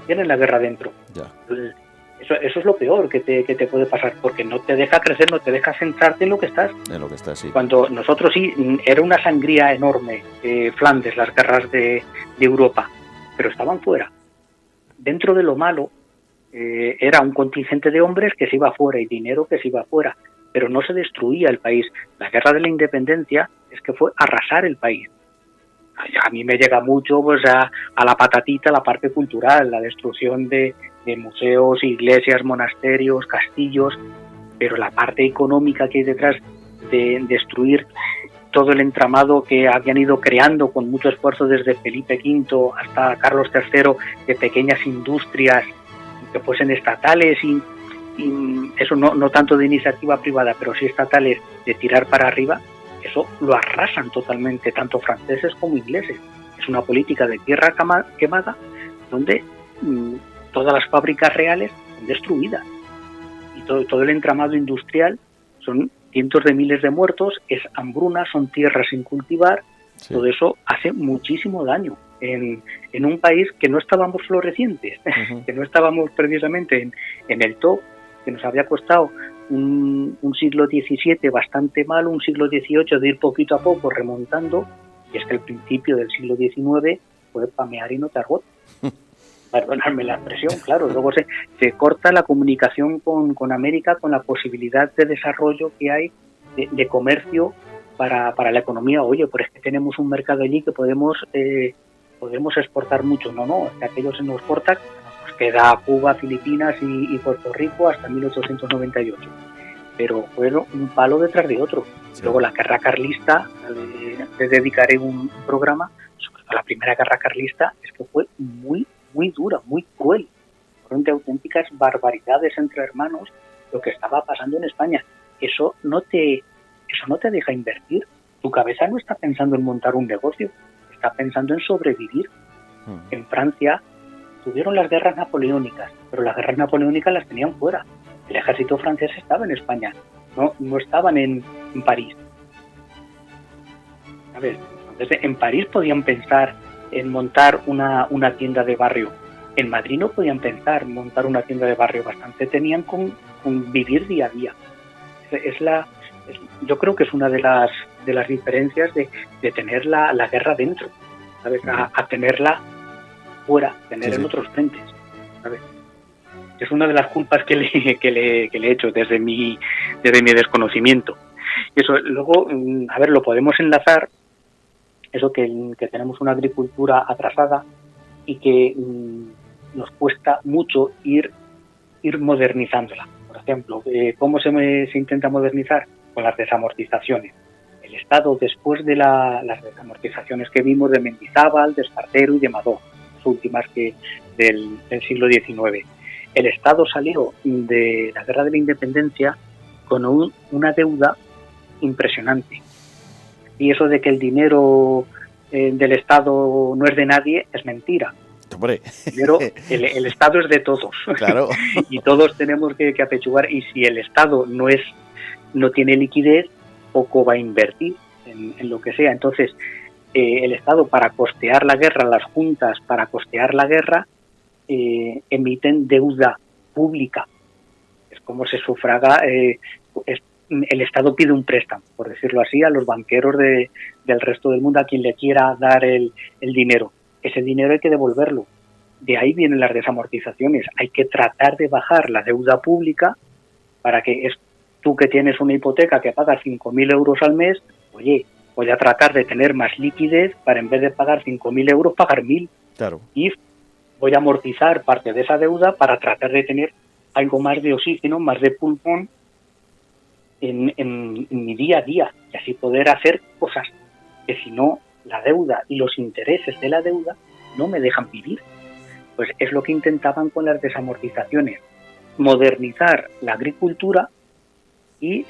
Tienen la guerra dentro. Ya. Eso es lo peor que te puede pasar, porque no te deja crecer, no te deja centrarte en lo que estás. En lo que estás, sí. Cuando nosotros sí, era una sangría enorme, Flandes, las guerras de Europa, pero estaban fuera. Dentro de lo malo, era un contingente de hombres que se iba fuera y dinero que se iba fuera, pero no se destruía el país. La guerra de la independencia es que fue arrasar el país. A mí me llega mucho pues a la patatita la parte cultural, la destrucción de museos, iglesias, monasterios, castillos, pero la parte económica que hay detrás de destruir todo el entramado que habían ido creando con mucho esfuerzo desde Felipe V hasta Carlos III, de pequeñas industrias que fuesen estatales y eso no tanto de iniciativa privada, pero sí estatales, de tirar para arriba, eso lo arrasan totalmente, tanto franceses como ingleses. Es una política de tierra quemada donde todas las fábricas reales son destruidas y todo el entramado industrial son cientos de miles de muertos, es hambruna, son tierras sin cultivar. Sí. Todo eso hace muchísimo daño en un país que no estábamos florecientes, que no estábamos precisamente en el top, que nos había costado un siglo XVII bastante malo, un siglo XVIII de ir poquito a poco remontando, y es que el principio del siglo XIX fue pamear y no te argot. Perdonadme la expresión, claro. Luego se corta la comunicación con América, con la posibilidad de desarrollo que hay de comercio para la economía. Oye, pero es que tenemos un mercado allí que podemos exportar mucho. No, es que aquello se nos corta. Nos queda Cuba, Filipinas y Puerto Rico hasta 1898. Pero fue un palo detrás de otro. Sí. Luego la guerra carlista, le dedicaré un programa sobre la primera guerra carlista, es que fue muy dura, muy cruel. Fueron de auténticas barbaridades entre hermanos lo que estaba pasando en España. Eso no te deja invertir. Tu cabeza no está pensando en montar un negocio, está pensando en sobrevivir. En Francia tuvieron las guerras napoleónicas, pero las guerras napoleónicas las tenían fuera. El ejército francés estaba en España, no estaban en París. ¿Sabes? Entonces, en París podían pensar en montar una tienda de barrio. En Madrid no podían pensar en montar una tienda de barrio, bastante tenían con vivir día a día. Yo creo que es una de las diferencias de tener la guerra dentro, ¿sabes? A tenerla fuera, tener en otros frentes, ¿sabes? Es una de las culpas que le he hecho desde mi desconocimiento. Y eso, luego, lo podemos enlazar, eso que tenemos una agricultura atrasada y que nos cuesta mucho ir modernizándola. Por ejemplo, ¿cómo se intenta modernizar? Con las desamortizaciones. El Estado, después de las desamortizaciones que vimos de Mendizábal, de Espartero y de Madó, las últimas del siglo XIX, el Estado salió de la Guerra de la Independencia con una deuda impresionante. Y eso de que el dinero del Estado no es de nadie es mentira. Hombre. Pero el Estado es de todos. Claro. Y todos tenemos que apechugar. Y si el Estado no tiene liquidez, poco va a invertir en lo que sea. Entonces, el Estado, para costear la guerra, las juntas para costear la guerra, emiten deuda pública. Es como se sufraga. El Estado pide un préstamo, por decirlo así, a los banqueros del resto del mundo, a quien le quiera dar el dinero. Ese dinero hay que devolverlo. de ahí vienen las desamortizaciones. Hay que tratar de bajar la deuda pública para que tú que tienes una hipoteca que pagas 5.000 euros al mes, oye, voy a tratar de tener más liquidez para en vez de pagar 5.000 euros, pagar 1.000. Claro. Y voy a amortizar parte de esa deuda para tratar de tener algo más de oxígeno, más de pulmón en mi día a día, y así poder hacer cosas que si no, la deuda y los intereses de la deuda no me dejan vivir. Pues es lo que intentaban con las desamortizaciones, modernizar la agricultura y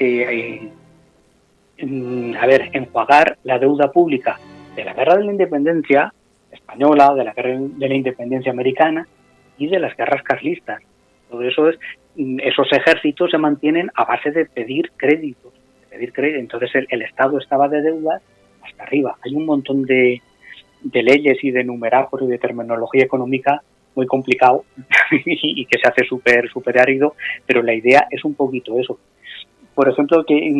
enjuagar la deuda pública de la guerra de la independencia española, de la guerra de la independencia americana y de las guerras carlistas. Todo eso esos ejércitos se mantienen a base de pedir créditos. Entonces el Estado estaba de deudas hasta arriba. Hay un montón de leyes y de numerarios y de terminología económica muy complicado y que se hace súper árido, pero la idea es un poquito eso. Por ejemplo, que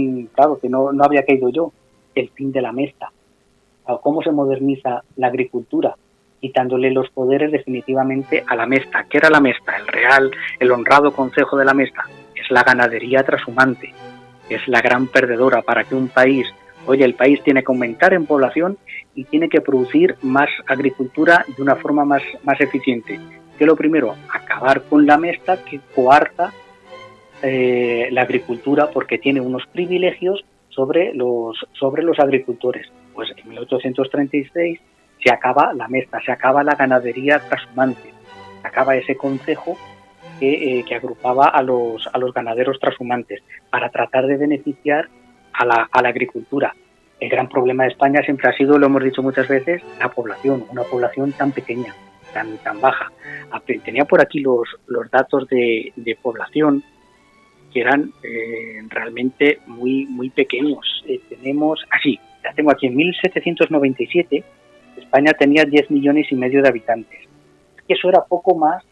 no había caído yo, el fin de la mesta. ¿Cómo se moderniza la agricultura? Quitándole los poderes definitivamente a la mesta. ¿Qué era la mesta? El honrado concejo de la mesta. Es la ganadería trashumante. Es la gran perdedora para que un país, el país tiene que aumentar en población y tiene que producir más agricultura de una forma más eficiente. Que lo primero, acabar con la mesta que coarta la agricultura porque tiene unos privilegios sobre los agricultores. Pues en 1836 se acaba la mesta, se acaba la ganadería trashumante, se acaba ese concejo que agrupaba a los ganaderos trashumantes para tratar de beneficiar a la agricultura. El gran problema de España siempre ha sido, lo hemos dicho muchas veces, la población, una población tan pequeña, tan baja. Tenía por aquí los datos de población que eran realmente muy pequeños. La tengo aquí, en 1797 España tenía 10,5 millones de habitantes. Eso era poco más,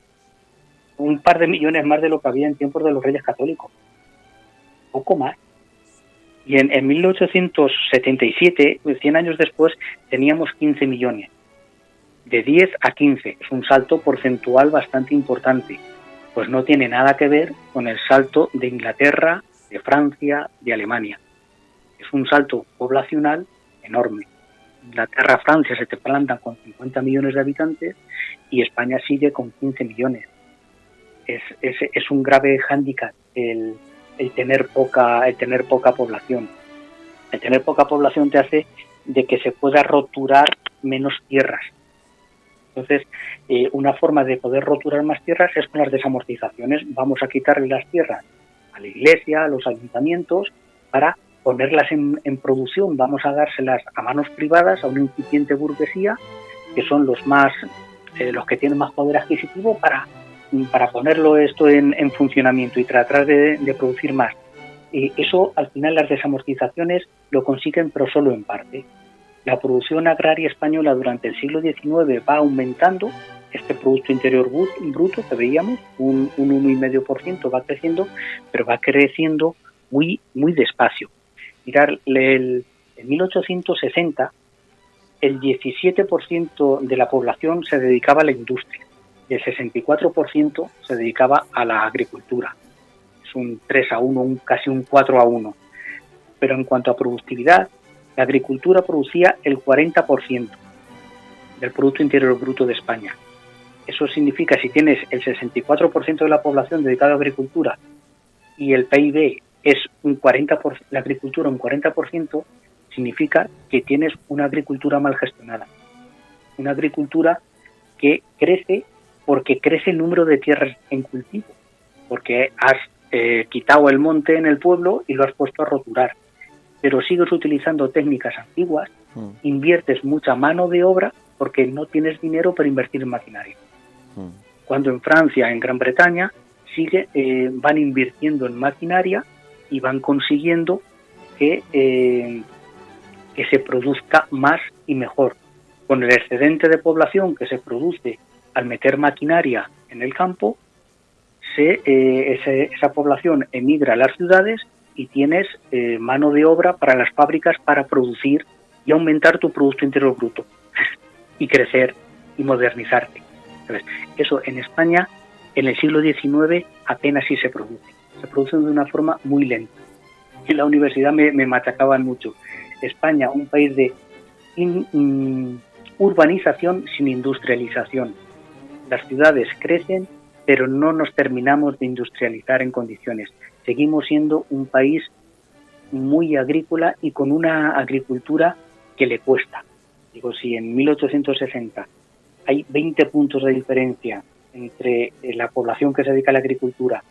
un par de millones más de lo que había en tiempos de los Reyes Católicos. Poco más. Y en 1877, 100 años después, teníamos 15 millones. De 10 a 15. Es un salto porcentual bastante importante. Pues no tiene nada que ver con el salto de Inglaterra, de Francia, de Alemania. Es un salto poblacional enorme. Inglaterra, Francia se te plantan con 50 millones de habitantes y España sigue con 15 millones. Es un grave hándicap el tener poca población. El tener poca población te hace de que se pueda roturar menos tierras. Entonces, una forma de poder roturar más tierras es con las desamortizaciones. Vamos a quitarle las tierras a la iglesia, a los ayuntamientos, para ponerlas en producción. Vamos a dárselas a manos privadas, a una incipiente burguesía, que son los que tienen más poder adquisitivo, para ponerlo esto en funcionamiento y tratar de producir más. Eso, al final, las desamortizaciones lo consiguen, pero solo en parte. La producción agraria española durante el siglo XIX va aumentando, este Producto Interior Bruto que veíamos, un 1,5% va creciendo, pero va creciendo muy despacio. Mirar, en 1860 el 17% de la población se dedicaba a la industria y el 64% se dedicaba a la agricultura. Es un 3-1, casi un 4-1. Pero en cuanto a productividad, la agricultura producía el 40% del Producto Interior Bruto de España. Eso significa, si tienes el 64% de la población dedicada a agricultura y el PIB es un 40%, la agricultura un 40%, significa que tienes una agricultura mal gestionada. Una agricultura que crece porque crece el número de tierras en cultivo, porque has quitado el monte en el pueblo y lo has puesto a roturar. Pero sigues utilizando técnicas antiguas, inviertes mucha mano de obra porque no tienes dinero para invertir en maquinaria. Cuando en Francia, en Gran Bretaña, van invirtiendo en maquinaria y van consiguiendo que se produzca más y mejor. Con el excedente de población que se produce al meter maquinaria en el campo, esa población emigra a las ciudades y tienes mano de obra para las fábricas para producir y aumentar tu Producto Interior Bruto y crecer y modernizarte. Entonces, eso en España, en el siglo XIX, apenas sí se produce. Se producen de una forma muy lenta. En la universidad me machacaban mucho. España, un país de urbanización sin industrialización. Las ciudades crecen, pero no nos terminamos de industrializar en condiciones. Seguimos siendo un país muy agrícola y con una agricultura que le cuesta. Digo, si en 1860 hay 20 puntos de diferencia entre la población que se dedica a la agricultura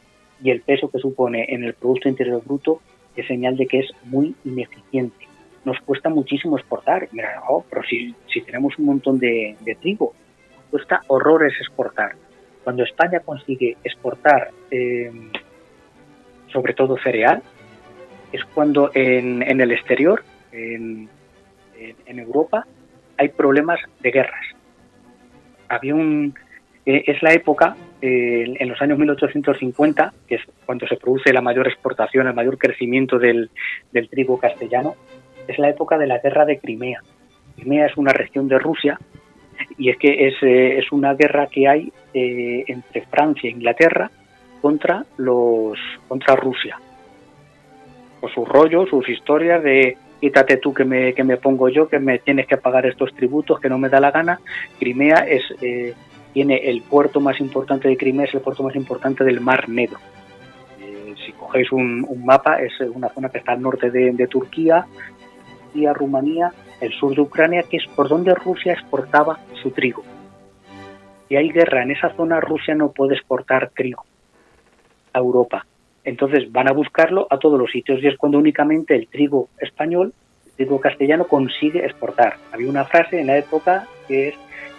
y el peso que supone en el Producto Interior Bruto, es señal de que es muy ineficiente. Nos cuesta muchísimo exportar. Mira, pero si tenemos un montón de trigo, nos cuesta horrores exportar. Cuando España consigue exportar, sobre todo cereal, es cuando en el exterior, en Europa, hay problemas de guerras. Es la época, en los años 1850, que es cuando se produce la mayor exportación, el mayor crecimiento del trigo castellano, es la época de la guerra de Crimea. Crimea es una región de Rusia, y es que es una guerra que hay entre Francia e Inglaterra contra Rusia. Por sus rollos, sus historias de quítate tú que me pongo yo, que me tienes que pagar estos tributos, que no me da la gana. Crimea tiene el puerto más importante de Crimea, es el puerto más importante del Mar Negro. Si cogéis un mapa, es una zona que está al norte de Turquía, Rumanía, el sur de Ucrania, que es por donde Rusia exportaba su trigo. Si hay guerra en esa zona, Rusia no puede exportar trigo a Europa. Entonces van a buscarlo a todos los sitios y es cuando únicamente el trigo español, el trigo castellano, consigue exportar. Había una frase en la época que es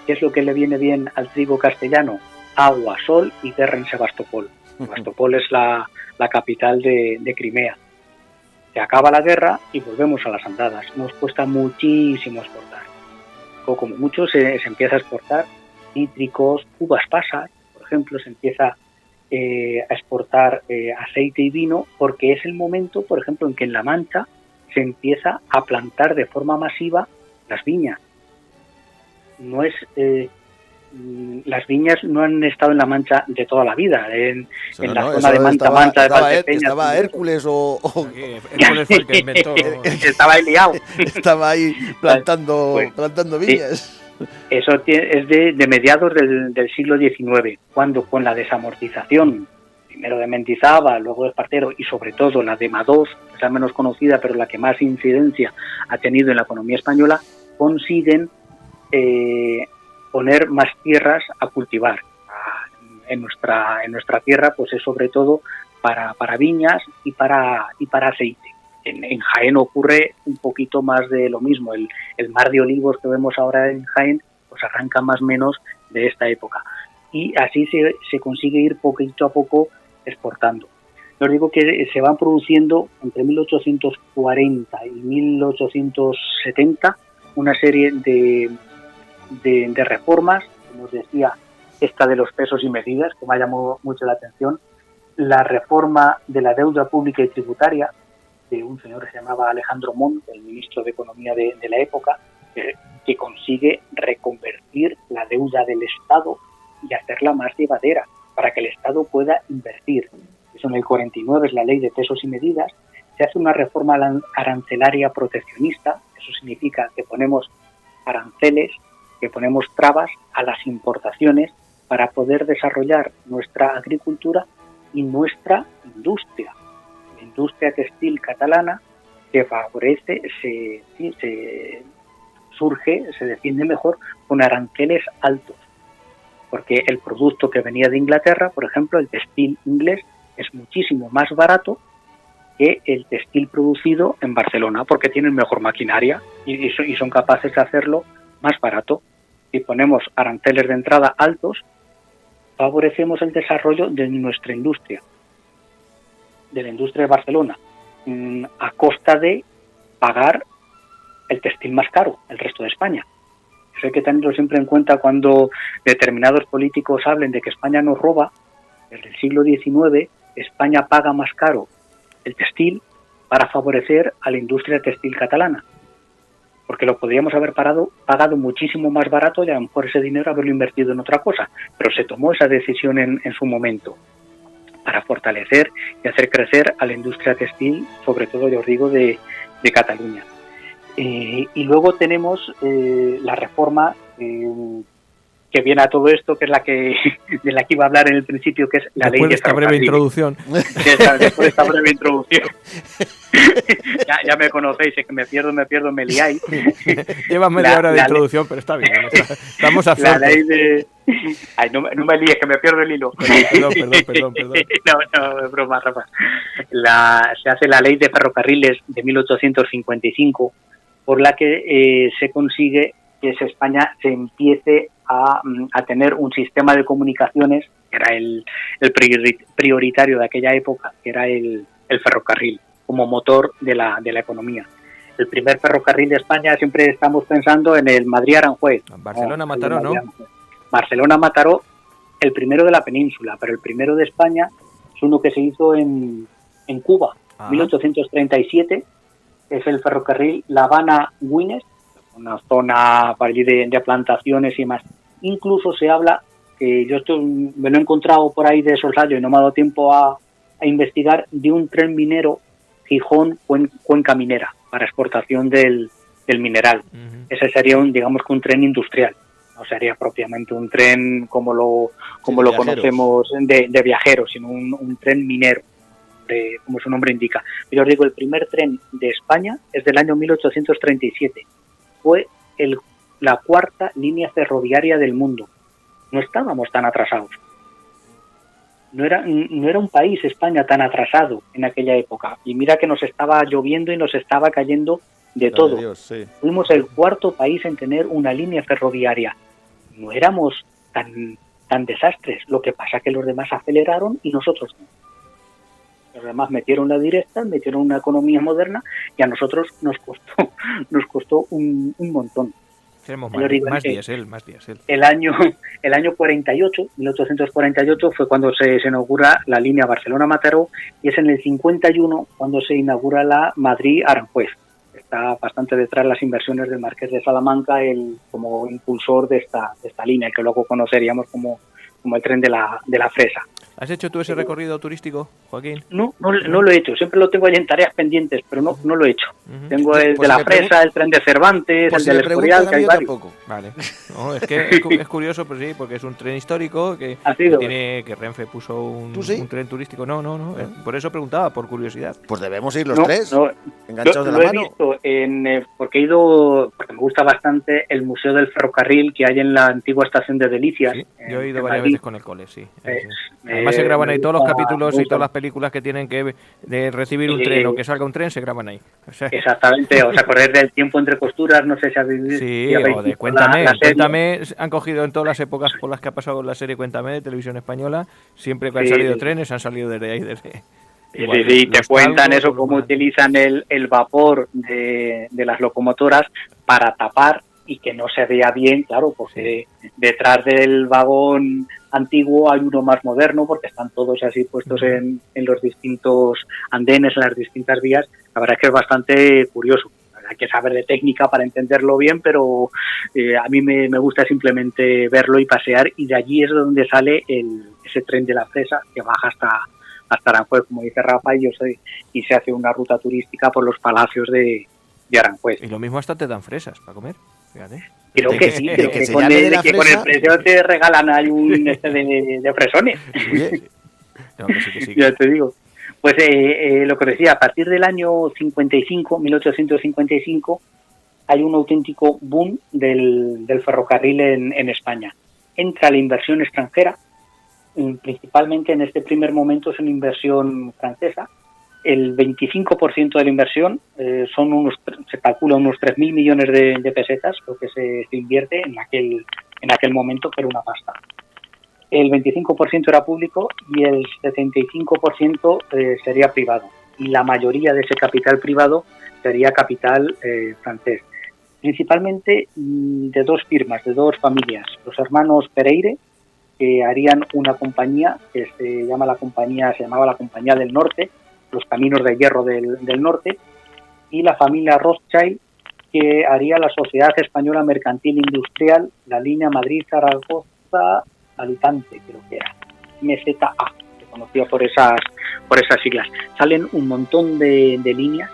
¿qué es lo que le viene bien al trigo castellano? Agua, sol y guerra en Sebastopol. Sebastopol es la capital de Crimea. Se acaba la guerra y volvemos a las andadas. Nos cuesta muchísimo exportar. O como mucho se empieza a exportar cítricos, uvas pasas, por ejemplo, se empieza a exportar aceite y vino, porque es el momento, por ejemplo, en que en La Mancha se empieza a plantar de forma masiva las viñas. No es las viñas no han estado en La Mancha de toda la vida, en la zona de Manta, de Valdepeñas. Estaba Hércules Hércules fue el que inventó. Estaba ahí liado. Estaba ahí plantando viñas. Sí. Eso es de mediados del siglo XIX, cuando con la desamortización, primero de Mendizábal, luego de Espartero y sobre todo la de Madoz, que es la menos conocida pero la que más incidencia ha tenido en la economía española, consiguen poner más tierras a cultivar. En nuestra tierra pues es sobre todo para viñas y para aceite. En Jaén ocurre un poquito más de lo mismo. El mar de olivos que vemos ahora en Jaén pues arranca más o menos de esta época. Y así se consigue ir poquito a poco exportando. Os digo que se van produciendo entre 1840 y 1870 una serie de reformas, como os decía, esta de los pesos y medidas, que me llamó mucho la atención, la reforma de la deuda pública y tributaria, de un señor que se llamaba Alejandro Montt, el ministro de Economía de la época, que consigue reconvertir la deuda del Estado y hacerla más llevadera, para que el Estado pueda invertir. Eso en el 49 es la ley de pesos y medidas. Se hace una reforma arancelaria proteccionista, eso significa que ponemos aranceles, que ponemos trabas a las importaciones para poder desarrollar nuestra agricultura y nuestra industria. La industria textil catalana se favorece, se defiende mejor con aranceles altos, porque el producto que venía de Inglaterra, por ejemplo, el textil inglés, es muchísimo más barato que el textil producido en Barcelona, porque tienen mejor maquinaria y son capaces de hacerlo más barato. Si ponemos aranceles de entrada altos, favorecemos el desarrollo de nuestra industria, de la industria de Barcelona, a costa de pagar el textil más caro, el resto de España. Eso hay que tenerlo siempre en cuenta cuando determinados políticos hablen de que España nos roba. Desde el siglo XIX, España paga más caro el textil para favorecer a la industria textil catalana. porque lo podríamos haber pagado muchísimo más barato y a lo mejor ese dinero haberlo invertido en otra cosa, pero se tomó esa decisión en su momento para fortalecer y hacer crecer a la industria textil, sobre todo, ya os digo, de Cataluña. Y luego tenemos la reforma que viene a todo esto, que es de la que iba a hablar en el principio, que es la ley de esta breve introducción. Después de esta breve introducción. ya me conocéis, que me pierdo, me liáis. Llevas media hora de introducción, pero está bien. Estamos a la ley de... Ay, no me líes, que me pierdo el hilo. Perdón. No, es broma, Rafa. Se hace la ley de ferrocarriles de 1855, por la que se consigue que España se empiece a tener un sistema de comunicaciones que era el prioritario de aquella época, que era el ferrocarril, como motor de la economía. El primer ferrocarril de España, siempre estamos pensando en el Madrid-Aranjuez. Barcelona-Mataró, ¿no? Barcelona-Mataró, el primero de la península, pero el primero de España es uno que se hizo en Cuba, 1837, es el ferrocarril La Habana-Güines, una zona para allí de plantaciones y más. Incluso se habla, que yo me lo he encontrado por ahí de soslayo y no me ha dado tiempo a investigar, de un tren minero Gijón-Cuenca Minera para exportación del mineral. Ese sería un tren industrial, no sería propiamente un tren como lo conocemos de viajeros, sino un tren minero, como su nombre indica. Yo os digo, el primer tren de España es del año 1837. Fue la cuarta línea ferroviaria del mundo. No estábamos tan atrasados. No era un país, España, tan atrasado en aquella época. Y mira que nos estaba lloviendo y nos estaba cayendo de todo. Dios, sí. Fuimos el cuarto país en tener una línea ferroviaria. No éramos tan desastres. Lo que pasa es que los demás aceleraron y nosotros no. Los demás metieron la directa, metieron una economía moderna y a nosotros nos costó un montón. Tenemos más diésel. El año 48, 1848, fue cuando se inaugura la línea Barcelona-Mataró, y es en el 51 cuando se inaugura la Madrid-Aranjuez. Está bastante detrás las inversiones del Marqués de Salamanca, como impulsor de esta línea, que luego conoceríamos como el tren de la fresa. ¿Has hecho tú ese recorrido turístico, Joaquín? No lo he hecho. Siempre lo tengo ahí en tareas pendientes, pero no lo he hecho. Tengo el de la fresa, el tren de Cervantes, el del Escorial, que hay varios. Vale. No, es que es curioso, pues sí, porque es un tren histórico que Renfe puso un tren turístico. No. Por eso preguntaba, por curiosidad. Pues debemos ir los tres, enganchados de la mano. Lo he visto porque me gusta bastante el Museo del Ferrocarril que hay en la antigua estación de Delicias. Sí, yo he ido varias veces con el cole, sí. Además se graban ahí todos los capítulos y todas las películas que tienen que de recibir un tren o que salga un tren, se graban ahí. O sea, exactamente, o sea, correr del tiempo entre costuras, no sé si habéis visto. Sí, o de Cuéntame, han cogido en todas las épocas por las que ha pasado la serie Cuéntame de Televisión Española, siempre que han salido trenes, han salido desde ahí, Sí, te cuentan eso, cómo utilizan el vapor de las locomotoras para tapar y que no se vea bien, claro, porque detrás del vagón antiguo hay uno más moderno, porque están todos así puestos en los distintos andenes, en las distintas vías. La verdad es que es bastante curioso. Hay que saber de técnica para entenderlo bien, pero a mí me gusta simplemente verlo y pasear, y de allí es donde sale ese tren de la fresa que baja hasta Aranjuez, como dice Rafa, y se hace una ruta turística por los palacios de Aranjuez. Y lo mismo hasta te dan fresas para comer, fíjate. Creo que sí, que con el precio te regalan ahí un de fresones. No, que sí. Ya te digo. Pues lo que decía, a partir del año 1855, hay un auténtico boom del ferrocarril en España. Entra la inversión extranjera, principalmente en este primer momento es una inversión francesa. El 25% de la inversión se calcula unos 3.000 millones de pesetas, lo que se invierte en aquel momento, pero una pasta. El 25% era público y el 75% sería privado. Y la mayoría de ese capital privado sería capital francés. Principalmente de dos firmas, de dos familias. Los hermanos Pereire, que harían una compañía que se llamaba la Compañía del Norte, los Caminos de Hierro del Norte, y la familia Rothschild, que haría la Sociedad Española Mercantil Industrial, la línea Madrid-Zaragoza-Alicante, creo que era, MZA, se conocía por esas siglas. Salen un montón de líneas,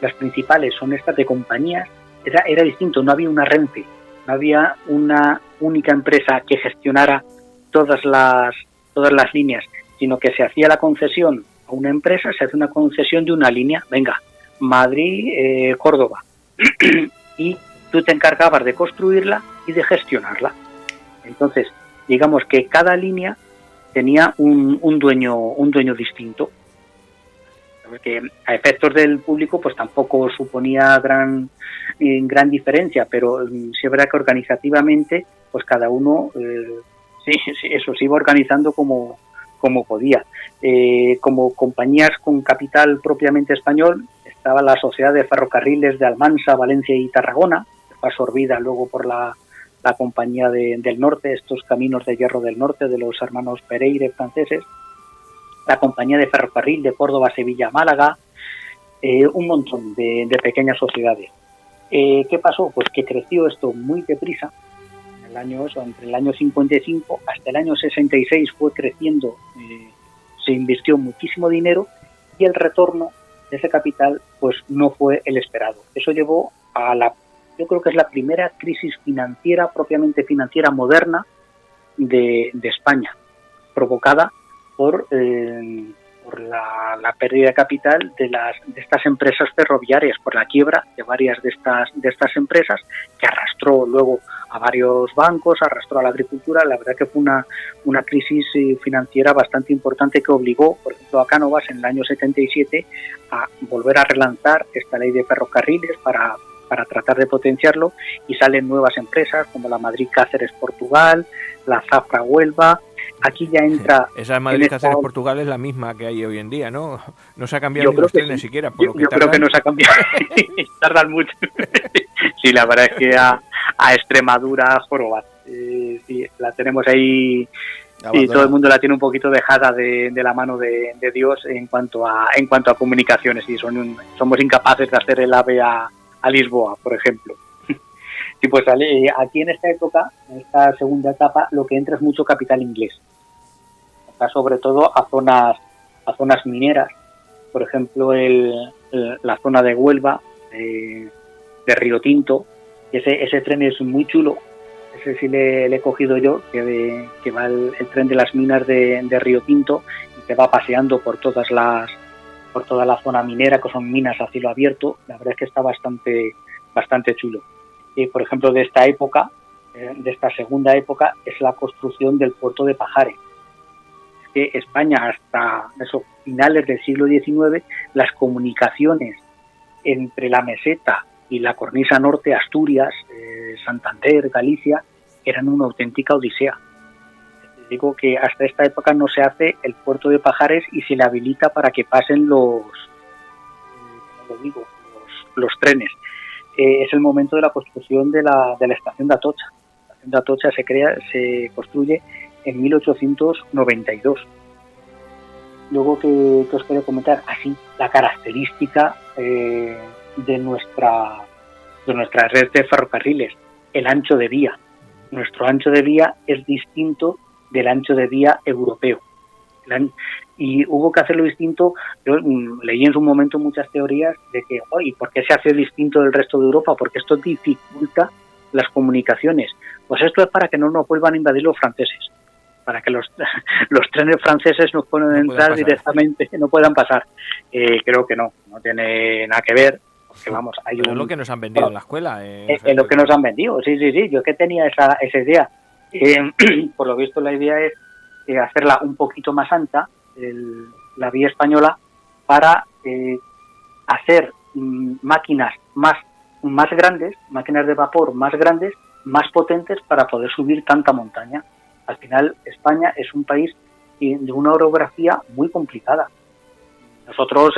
las principales son estas de compañías, era distinto, no había una Renfe, no había una única empresa que gestionara todas las líneas, sino que se hacía la concesión a una empresa, se hace una concesión de una línea, venga, Madrid, Córdoba, y tú te encargabas de construirla y de gestionarla. Entonces, digamos que cada línea tenía un dueño distinto, que a efectos del público pues tampoco suponía gran diferencia, pero sí es verdad que organizativamente pues cada uno se iba organizando como podía. Como compañías con capital propiamente español estaba la Sociedad de Ferrocarriles de Almansa, Valencia y Tarragona, que fue absorbida luego por la Compañía del Norte, estos caminos de hierro del norte de los hermanos Pereire franceses, la Compañía de Ferrocarril de Córdoba, Sevilla, Málaga, un montón de pequeñas sociedades. ¿Qué pasó? Pues que creció esto muy deprisa. Entre el año 55 hasta el año 66 fue creciendo, se invirtió muchísimo dinero y el retorno de ese capital pues no fue el esperado. Eso llevó a yo creo que es la primera crisis financiera, propiamente financiera moderna de España, provocada por la pérdida de capital de estas empresas ferroviarias, por la quiebra de varias de estas empresas, que arrastró luego a varios bancos, arrastró a la agricultura. La verdad que fue una crisis financiera bastante importante que obligó, por ejemplo, a Cánovas en el año 77 a volver a relanzar esta ley de ferrocarriles para tratar de potenciarlo, y salen nuevas empresas como la Madrid-Cáceres Portugal, la Zafra Huelva. Aquí ya entra... Esa Madrid-Cáceres Portugal es la misma que hay hoy en día, ¿no? No se ha cambiado ni los trenes siquiera. Yo creo que no se ha cambiado. Tardan mucho. Sí, la verdad es que a Extremadura, jorobar. Sí, la tenemos ahí y todo el mundo la tiene un poquito dejada de la mano de Dios en cuanto a comunicaciones, y somos incapaces de hacer el AVE a Lisboa, por ejemplo. Sí, pues aquí en esta época, en esta segunda etapa, lo que entra es mucho capital inglés. Está sobre todo a zonas mineras, por ejemplo, la zona de Huelva, de Río Tinto. Ese tren es muy chulo. Ese sí le he cogido yo, que va el tren de las minas de Río Tinto, y que va paseando por toda la zona minera, que son minas a cielo abierto. La verdad es que está bastante chulo. Por ejemplo, de esta época, de esta segunda época, es la construcción del puerto de Pajares. Es que España, hasta finales del siglo XIX, las comunicaciones entre la meseta y la cornisa norte, Asturias, Santander, Galicia, eran una auténtica odisea. Digo que hasta esta época no se hace el puerto de Pajares y se le habilita para que pasen los trenes. Es el momento de la construcción de la estación de Atocha. La estación de Atocha se construye en 1892. Luego, que os quiero comentar así la característica de nuestra red de ferrocarriles, el ancho de vía. Nuestro ancho de vía es distinto del ancho de vía europeo. Y hubo que hacerlo distinto. Yo leí en su momento muchas teorías de que, ¿y por qué se hace distinto del resto de Europa? Porque esto dificulta las comunicaciones. Pues esto es para que no nos vuelvan a invadir los franceses, para que los trenes franceses no puedan entrar directamente, no puedan pasar. Creo que no tiene nada que ver. Porque, vamos, es lo que nos han vendido en la escuela. Es lo que nos han vendido, sí. Yo es que tenía esa idea. Por lo visto, la idea es hacerla un poquito más ancha, la vía española, para hacer máquinas más grandes, máquinas de vapor más grandes, más potentes, para poder subir tanta montaña. Al final, España es un país de una orografía muy complicada. Nosotros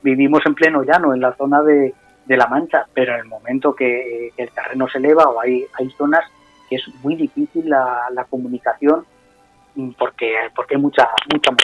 vivimos en pleno llano, en la zona de La Mancha, pero en el momento que el terreno se eleva, o hay zonas que es muy difícil la comunicación, porque hay mucha montaña.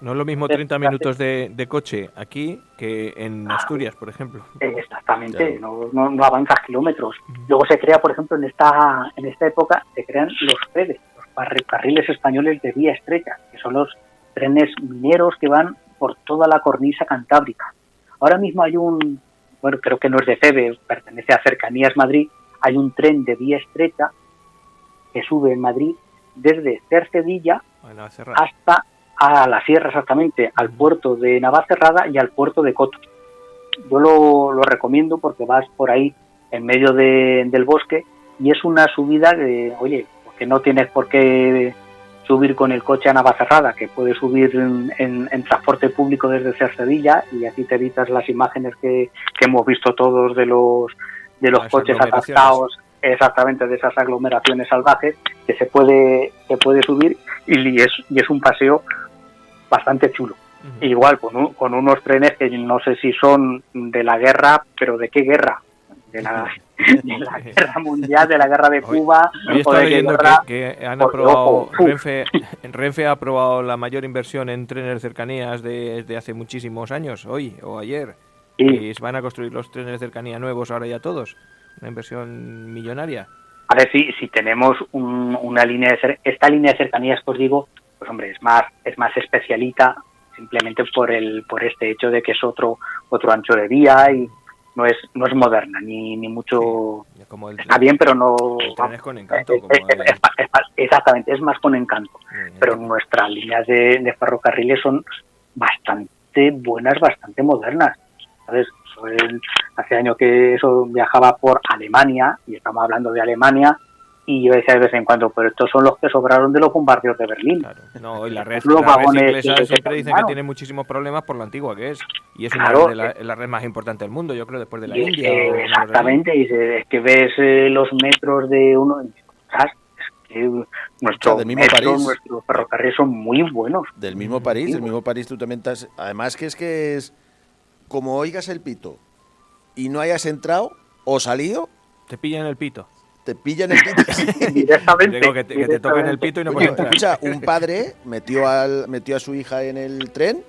No es lo mismo 30 minutos de coche aquí que en Asturias, por ejemplo. Exactamente, no avanzas kilómetros. Luego se crea, por ejemplo, en esta época, se crean los FEDE, los ferrocarriles españoles de vía estrecha, que son los trenes mineros que van por toda la cornisa cantábrica. Ahora mismo hay creo que no es de FEDE, pertenece a Cercanías Madrid, hay un tren de vía estrecha que sube en Madrid desde Cercedilla hasta a la sierra, exactamente, al puerto de Navacerrada y al puerto de Coto. Yo lo recomiendo porque vas por ahí en medio del bosque y es una subida de, oye, porque no tienes por qué subir con el coche a Navacerrada, que puedes subir en transporte público desde Cercedilla y así te evitas las imágenes que hemos visto todos de los coches atascados, exactamente, de esas aglomeraciones salvajes, que se puede subir y es un paseo bastante chulo. Igual con unos trenes que no sé si son de la guerra, pero ¿de qué guerra? De la guerra mundial, de la guerra de Cuba. Hoy estaba leyendo que han aprobado, Renfe ha aprobado la mayor inversión en trenes de cercanías desde hace muchísimos años, hoy o ayer. Y van a construir los trenes de cercanía nuevos ahora ya todos. Una inversión millonaria. A ver, si tenemos una línea esta línea de cercanías que os digo, pues hombre, es más especialita, simplemente por este hecho de que es otro ancho de vía y no es moderna ni mucho. Sí, como está bien, pero no. El tren es con encanto. Exactamente, es más con encanto. Pero nuestras líneas de ferrocarriles son bastante buenas, bastante modernas. ¿Sabes? Hace años que eso viajaba por Alemania y estamos hablando de Alemania. Y yo decía de vez en cuando, pero estos son los que sobraron de los bombardeos de Berlín. Claro. No, y la red inglesa siempre dicen que tiene muchísimos problemas por lo antigua que es. Y es una la red más importante del mundo, yo creo, después de la India. Exactamente, y es que ves los metros de uno... ¿Sabes? Es que nuestros ferrocarriles son muy buenos. Del mismo París, tú también estás... Además que es como oigas el pito y no hayas entrado o salido... Te pillan el pito. Te pillan el pito. Directamente. Digo que te toquen el pito y no puedes entrar. Escucha, un padre metió a su hija en el tren,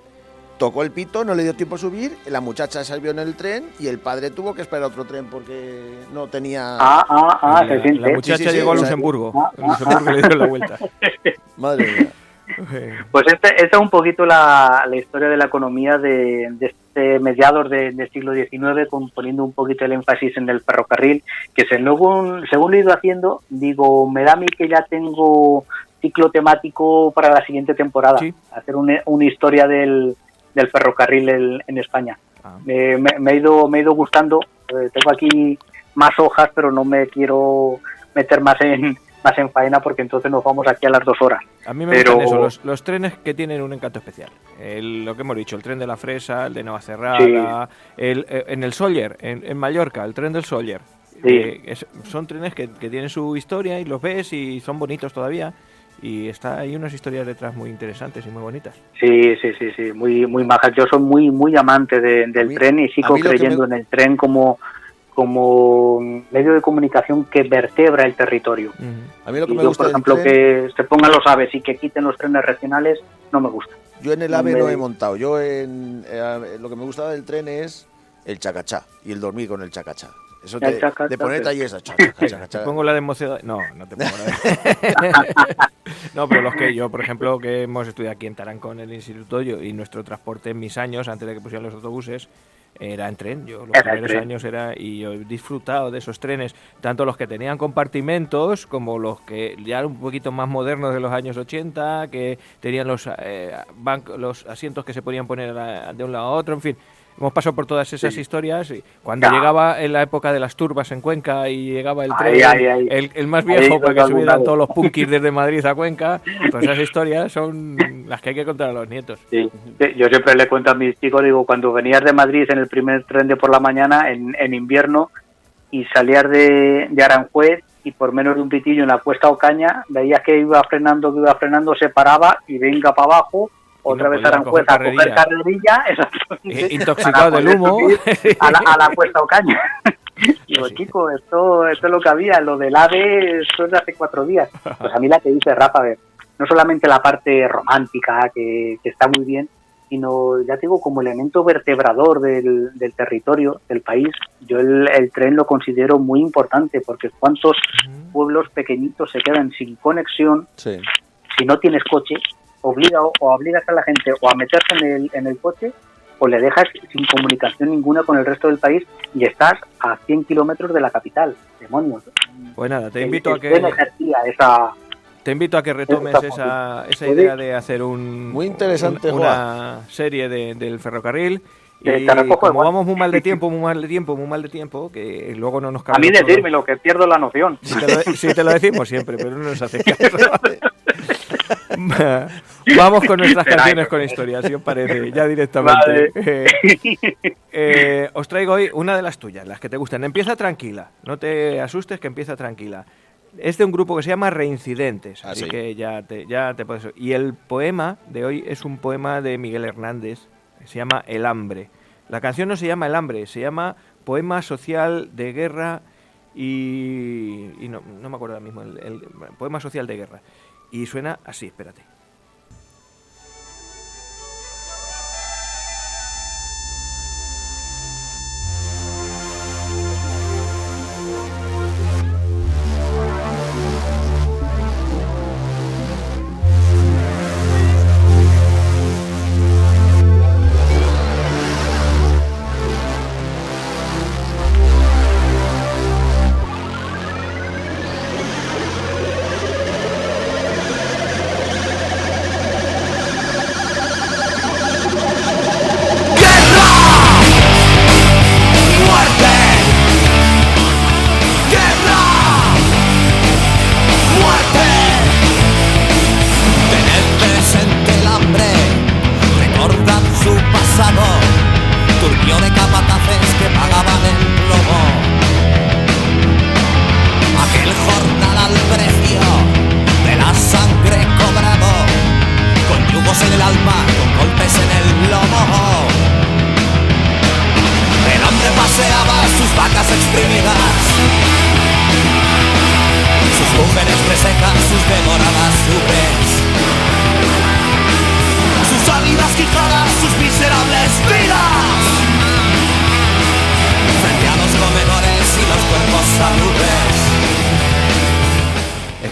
tocó el pito, no le dio tiempo a subir, la muchacha salió en el tren y el padre tuvo que esperar otro tren porque no tenía... La muchacha llegó a Luxemburgo. Luxemburgo le dio la vuelta. Madre mía. Pues esta es un poquito la historia de la economía de este mediados del siglo XIX, poniendo un poquito el énfasis en el ferrocarril, que según lo he ido haciendo, digo, me da a mí que ya tengo ciclo temático para la siguiente temporada, ¿sí? Hacer una historia del ferrocarril en España. Me ha ido gustando, tengo aquí más hojas, pero no me quiero meter más en faena porque entonces nos vamos aquí a las 2 horas. A mí me gustan eso, los trenes que tienen un encanto especial. Lo que hemos dicho, el tren de la Fresa, el de Navacerrada, en el Sóller, en Mallorca, el tren del Sóller. Sí. Son trenes que tienen su historia y los ves y son bonitos todavía. Y hay unas historias detrás muy interesantes y muy bonitas. Sí, muy majas. Yo soy muy amante del tren y sigo creyendo en el tren como medio de comunicación que vertebra el territorio. A mí lo que me gusta, por ejemplo, que se pongan los AVEs y que quiten los trenes regionales, no me gusta. Yo en el AVE no he montado. Yo lo que me gustaba del tren es el chacachá y el dormir con el chacachá. Eso de ponerte ahí esa chacachá. Te pongo la de mocedad. No te pongo la de... No, pero los que yo, por ejemplo, que hemos estudiado aquí en Tarancón, en el instituto, y nuestro transporte en mis años, antes de que pusieran los autobuses, era en tren. Yo los primeros años y yo he disfrutado de esos trenes, tanto los que tenían compartimentos como los que ya eran un poquito más modernos de los años 80, que tenían los asientos que se podían poner de un lado a otro, en fin. Hemos pasado por todas esas historias y cuando llegaba en la época de las turbas en Cuenca y llegaba el tren, el más viejo para que subieran todos los punkis desde Madrid a Cuenca, todas esas historias son las que hay que contar a los nietos. Sí. Yo siempre le cuento a mis chicos, digo, cuando venías de Madrid en el primer tren de por la mañana en invierno y salías de Aranjuez y por menos de un pitillo en la Cuesta Ocaña, veías que iba frenando, se paraba y venga para abajo. Otra vez Aranjuez a coger carrerilla, intoxicado del humo a la Cuesta Ocaña. Digo, chico, esto es lo que había, lo del AVE, esto es de hace 4 días. Pues a mí la que dice Rafa, a ver, no solamente la parte romántica, que está muy bien, sino, ya te digo, como elemento vertebrador del territorio, del país. Yo el tren lo considero muy importante, porque cuántos pueblos pequeñitos se quedan sin conexión, Sí. si no tienes coche, obligas a la gente o a meterse en el coche, o le dejas sin comunicación ninguna con el resto del país y estás a 100 kilómetros de la capital. Demonios. Pues nada, te invito a que retomes esa idea de hacer muy interesante, una serie del ferrocarril. Y recojo, como vamos muy mal de tiempo, que luego no nos cabe. A mí decírmelo, que pierdo la noción. Si te lo decimos siempre, pero no nos hace caso. Vamos con nuestras canciones con historia, si os parece, ya directamente. Os traigo hoy una de las tuyas, las que te gustan. Empieza tranquila, no te asustes, que empieza tranquila. Es de un grupo que se llama Reincidentes, así que ya te puedes... Y el poema de hoy es un poema de Miguel Hernández, se llama El hambre. La canción no se llama El hambre, se llama Poema social de guerra y no me acuerdo ahora mismo, el poema social de guerra. Y suena así, espérate.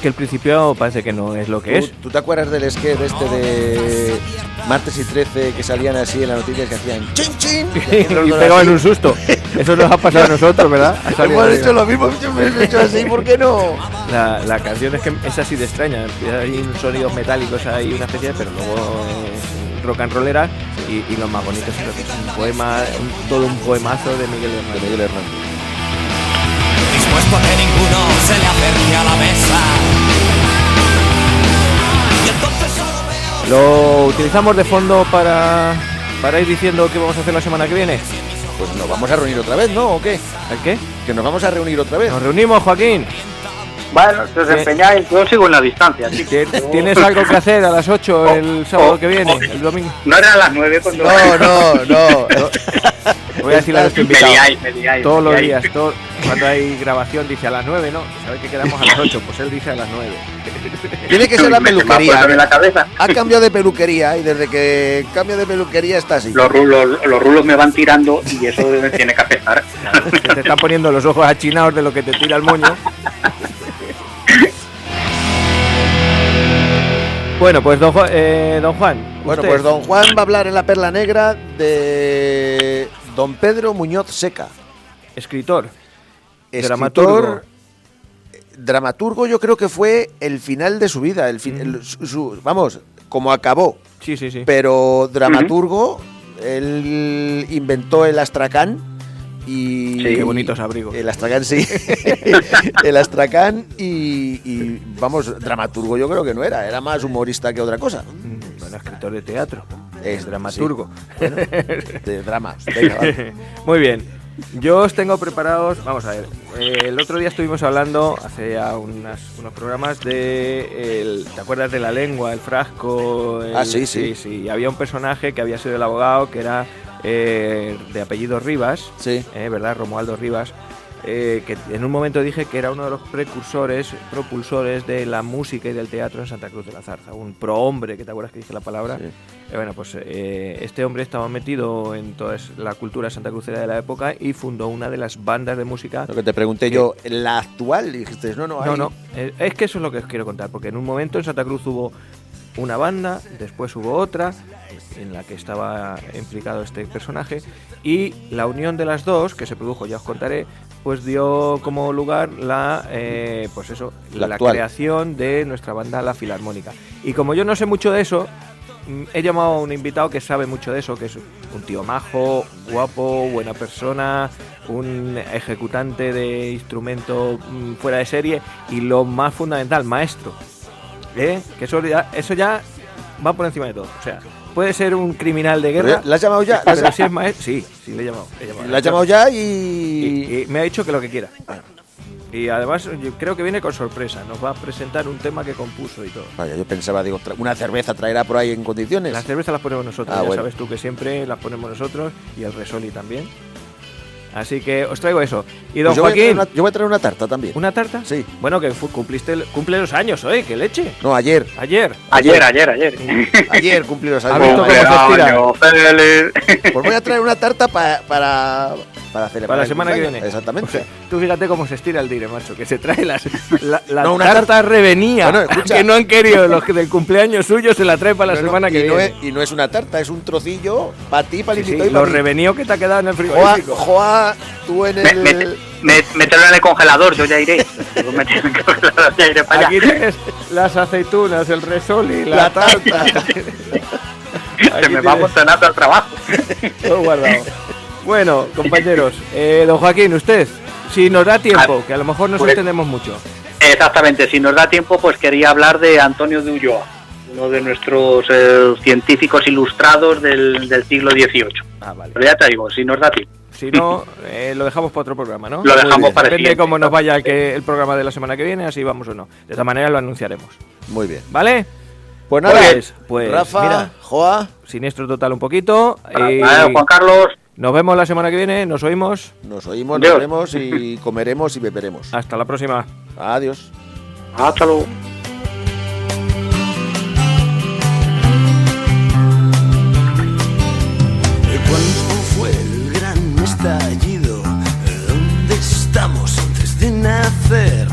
El principio parece que no es lo que es. ¿Tú te acuerdas del sketch de Martes y 13 que salían así en las noticias que hacían chin chin? Y pegaban un susto. Eso nos ha pasado a nosotros, ¿verdad? Hemos hecho lo mismo, hemos hecho así, ¿por qué no? La canción es que es así de extraña. Hay sonidos metálicos, hay una especie, pero luego es rock and rollera y lo más bonito es un poema, todo un poemazo de Miguel Hernández. Dispuesto a que ninguno se le acerque a la mesa. Y entonces solo veo... ¿Lo utilizamos de fondo para ir diciendo qué vamos a hacer la semana que viene? Pues nos vamos a reunir otra vez, ¿no? ¿O qué? ¿El qué? Que nos vamos a reunir otra vez. Nos reunimos, Joaquín. Bueno, si os empeñáis, yo sigo en la distancia. Así que ¿Tienes algo que hacer a las 8 el sábado que viene, el domingo? No era a las 9 cuando... No. Voy a decirle a los invitados. Me liáis, todos los días, cuando hay grabación dice a las 9, ¿no? ¿Sabes que quedamos a las 8? Pues él dice a las 9. Tiene que ser la peluquería. En la cabeza. Ha cambiado de peluquería y desde que cambia de peluquería está así. Los rulos me van tirando y eso tiene que afectar. Claro, es que te están poniendo los ojos achinados de lo que te tira el moño. Bueno, pues don Juan. Bueno, usted. pues don Juan va a hablar en La Perla Negra de don Pedro Muñoz Seca. Escritor. Dramaturgo, yo creo que fue el final de su vida, vamos, como acabó. Sí. Pero dramaturgo, él inventó el astracán y... Sí, qué bonitos abrigos. El astracán, sí. El astracán y vamos, dramaturgo yo creo que no era más humorista que otra cosa. Bueno, escritor de teatro. Es dramaturgo. Sí. Bueno, de drama. Venga, vale. Muy bien. Yo os tengo preparados, vamos a ver, el otro día estuvimos hablando, hace ya unos programas, ¿te acuerdas de la lengua, el frasco? Sí, había un personaje que había sido el abogado, que era de apellido Rivas, sí. ¿Verdad? Romualdo Rivas, que en un momento dije que era uno de los propulsores de la música y del teatro en Santa Cruz de la Zarza, un prohombre, que te acuerdas que dije la palabra. Sí. Bueno, pues este hombre estaba metido en toda la cultura santacrucera de la época y fundó una de las bandas de música. Lo que te pregunté yo, ¿la actual? Y dijiste, no, es que eso es lo que os quiero contar, porque en un momento en Santa Cruz hubo una banda, después hubo otra en la que estaba implicado este personaje, y la unión de las dos, que se produjo, ya os contaré, pues dio como lugar la creación de nuestra banda La Filarmónica. Y como yo no sé mucho de eso, he llamado a un invitado que sabe mucho de eso, que es un tío majo, guapo, buena persona, un ejecutante de instrumento fuera de serie y lo más fundamental, maestro. Que eso ya va por encima de todo. O sea, puede ser un criminal de guerra. ¿La has llamado ya? Pero si es maestro, sí, le he llamado. ¿La has llamado ya? Y me ha dicho que lo que quiera. Y además yo creo que viene con sorpresa. Nos va a presentar un tema que compuso y todo. Vaya, yo pensaba, una cerveza traerá por ahí en condiciones. Las cervezas las ponemos nosotros, sabes tú que siempre las ponemos nosotros, y el Resoli también. Así que os traigo eso. Y don Joaquín... Yo voy a traer una tarta también. ¿Una tarta? Sí. Bueno, que cumple los años hoy, ¿qué leche? No, ayer. Ayer cumplí los años. ¿Has visto cómo se estira? Pues voy a traer una tarta para celebrar. Para la semana que viene. Exactamente. O sea, tú fíjate cómo se estira el dire, macho, que se trae la tarta revenía, bueno, que no han querido los que del cumpleaños suyo, se la trae para la semana que viene. Y no es una tarta, es un trocillo para ti, para el invitado. Lo revenido que te ha quedado en el frigorífico. Joa, tú en el... Mételo en el congelador, yo ya iré. Aquí tienes las aceitunas, el Resoli, la tarta. Se me va montonando al trabajo. Todo guardado. Bueno, compañeros, don Joaquín, usted, si nos da tiempo, que a lo mejor nos entendemos mucho. Exactamente, si nos da tiempo, pues quería hablar de Antonio de Ulloa, uno de nuestros científicos ilustrados del siglo XVIII. Vale. Pero ya te digo, si nos da tiempo. Si no, lo dejamos para otro programa, ¿no? Lo dejamos para el Depende siguiente. de cómo nos vaya el programa de la semana que viene, así vamos o no. De esta manera lo anunciaremos. Muy bien. ¿Vale? Pues nada, pues Rafa, mira, Joa. Siniestro total un poquito. Juan Carlos. Nos vemos la semana que viene, nos oímos. Nos vemos y comeremos y beberemos. Hasta la próxima. Adiós. Hasta luego. ¿Cuándo fue el gran estallido? ¿Dónde estamos antes de nacer?